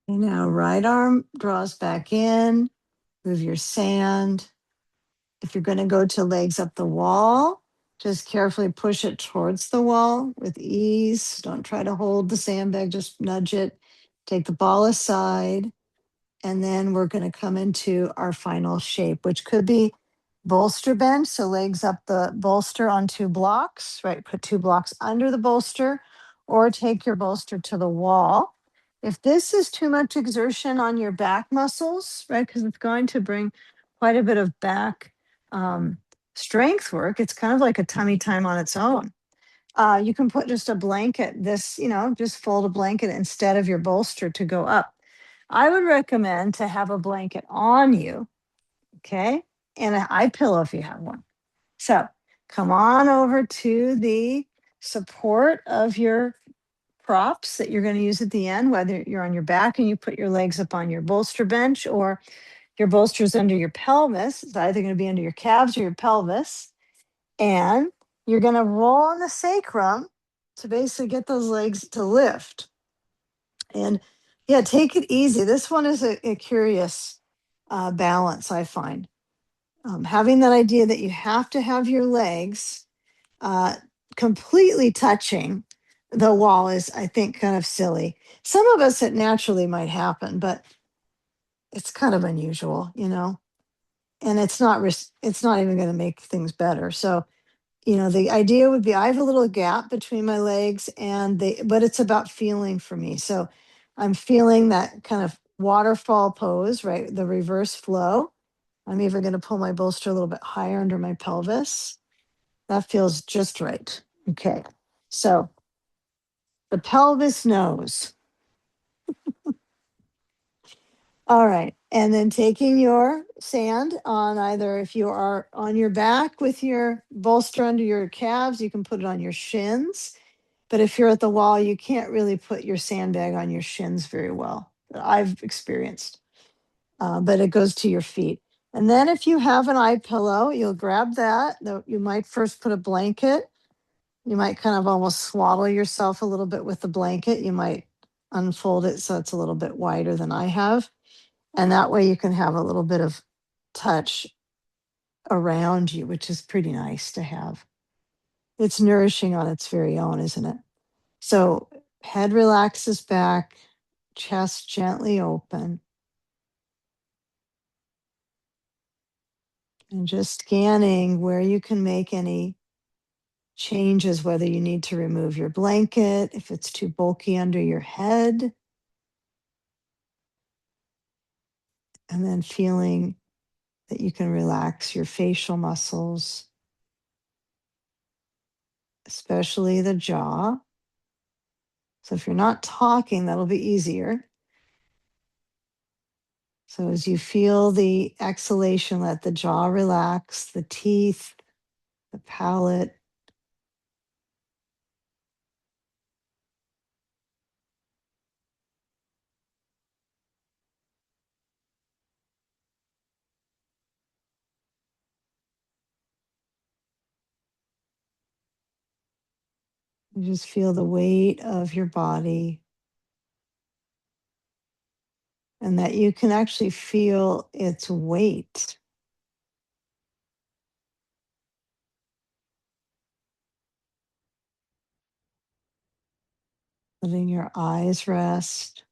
And now right arm draws back in, move your sand. If you're going to go to legs up the wall, just carefully push it towards the wall with ease. Don't try to hold the sandbag, just nudge it. Take the ball aside. And then we're going to come into our final shape, which could be bolster bend. So legs up the bolster on two blocks, right? Put two blocks under the bolster or take your bolster to the wall. If this is too much exertion on your back muscles, right? Because it's going to bring quite a bit of back strength work. It's kind of like a tummy time on its own. You can put just a blanket, just fold a blanket instead of your bolster to go up. I would recommend to have a blanket on you, okay? And an eye pillow if you have one. So come on over to the support of your props that you're going to use at the end, whether you're on your back and you put your legs up on your bolster bench or your bolster's under your pelvis. It's either going to be under your calves or your pelvis. And you're going to roll on the sacrum to basically get those legs to lift. And yeah, take it easy. This one is a curious balance, I find. Having that idea that you have to have your legs uh, completely touching the wall is, I think, kind of silly. Some of us, it naturally might happen, but it's kind of unusual, and it's not even going to make things better. So, the idea would be I have a little gap between my legs but it's about feeling for me. So I'm feeling that kind of waterfall pose, right? The reverse flow. I'm even going to pull my bolster a little bit higher under my pelvis. That feels just right. Okay. So the pelvis knows. All right. And then taking your sand on either, if you are on your back with your bolster under your calves, you can put it on your shins. But if you're at the wall, you can't really put your sandbag on your shins very well. I've experienced, but it goes to your feet. And then if you have an eye pillow, you'll grab that. You might first put a blanket. You might kind of almost swaddle yourself a little bit with the blanket. You might unfold it so it's a little bit wider than I have. And that way you can have a little bit of touch around you, which is pretty nice to have. It's nourishing on its very own, isn't it? So head relaxes back, chest gently open, and just scanning where you can make any changes, whether you need to remove your blanket, if it's too bulky under your head, and then feeling that you can relax your facial muscles, especially the jaw. So if you're not talking, that'll be easier. So as you feel the exhalation, let the jaw relax, the teeth, the palate. You just feel the weight of your body, and that you can actually feel its weight. Letting your eyes rest,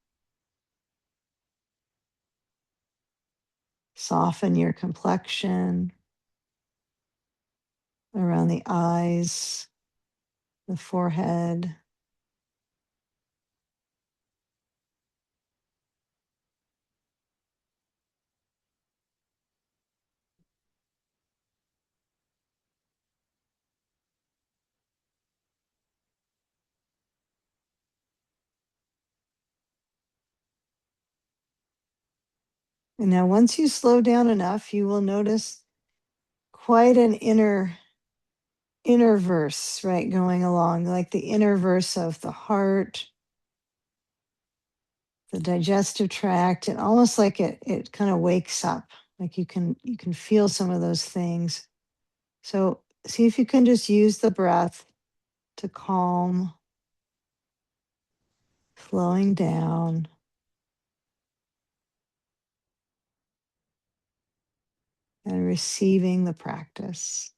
soften your complexion around the eyes, the forehead. And now, once you slow down enough, you will notice quite an inner verse, right, going along, like the inner verse of the heart, the digestive tract, and almost like it kind of wakes up. Like you can feel some of those things. So see if you can just use the breath to calm, slowing down, and receiving the practice.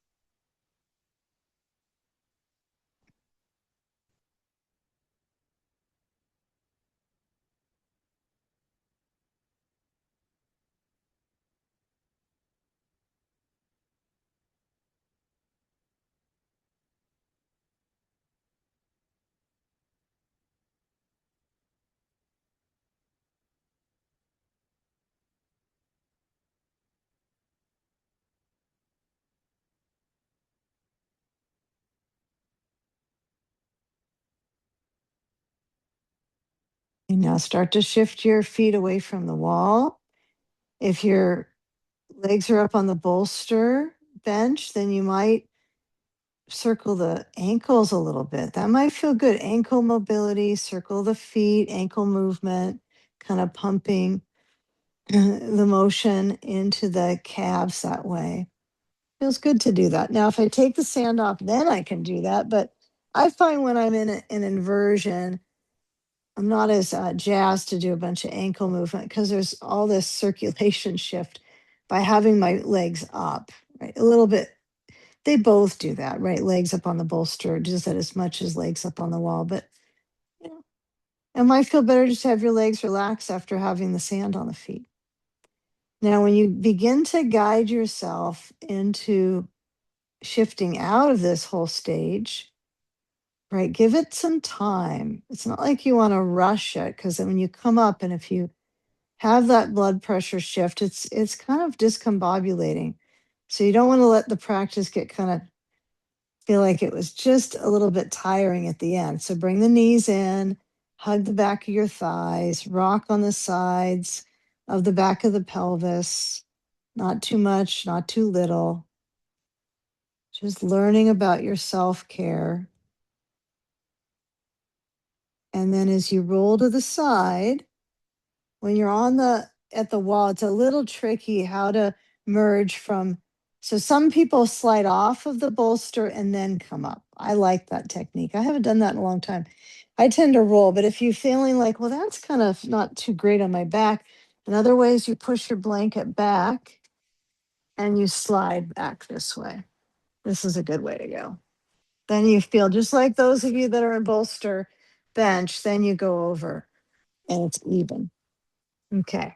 And now start to shift your feet away from the wall. If your legs are up on the bolster bench, then you might circle the ankles a little bit. That might feel good. Ankle mobility, circle the feet, ankle movement, kind of pumping the motion into the calves that way. Feels good to do that. Now, if I take the sand off, then I can do that. But I find when I'm in an inversion, I'm not as jazzed to do a bunch of ankle movement because there's all this circulation shift by having my legs up, right? A little bit. They both do that, right? Legs up on the bolster, just as much as legs up on the wall. But you know, it might feel better just to have your legs relax after having the sand on the feet. Now, when you begin to guide yourself into shifting out of this whole stage, right? Give it some time. It's not like you want to rush it because when you come up and if you have that blood pressure shift, it's kind of discombobulating. So you don't want to let the practice get kind of feel like it was just a little bit tiring at the end. So bring the knees in, hug the back of your thighs, rock on the sides of the back of the pelvis. Not too much, not too little. Just learning about your self care. And then as you roll to the side, when you're on the at the wall, it's a little tricky how to merge from. So some people slide off of the bolster and then come up. I like that technique. I haven't done that in a long time. I tend to roll, but if you're feeling like, well, that's kind of not too great on my back, in other ways, you push your blanket back and you slide back this way. This is a good way to go. Then you feel just like those of you that are in bolster bench, then you go over and it's even. Okay.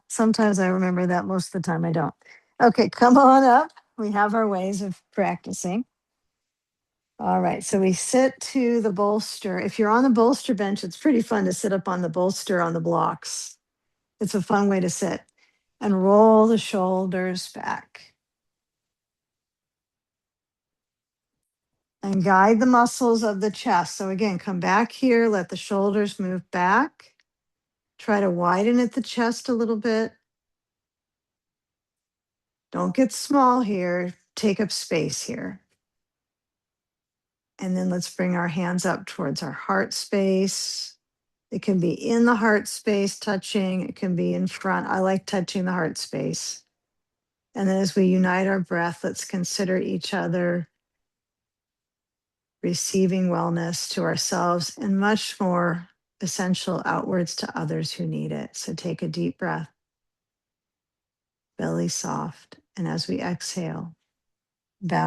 Sometimes I remember that, most of the time I don't. Okay, come on up. We have our ways of practicing. All right, so we sit to the bolster. If you're on the bolster bench, it's pretty fun to sit up on the bolster on the blocks. It's a fun way to sit and roll the shoulders back and guide the muscles of the chest. So again, come back here, let the shoulders move back. Try to widen at the chest a little bit. Don't get small here. Take up space here. And then let's bring our hands up towards our heart space. It can be in the heart space touching, it can be in front. I like touching the heart space. And then as we unite our breath, let's consider each other receiving wellness to ourselves, and much more essential outwards to others who need it. So take a deep breath, belly soft. And as we exhale, bow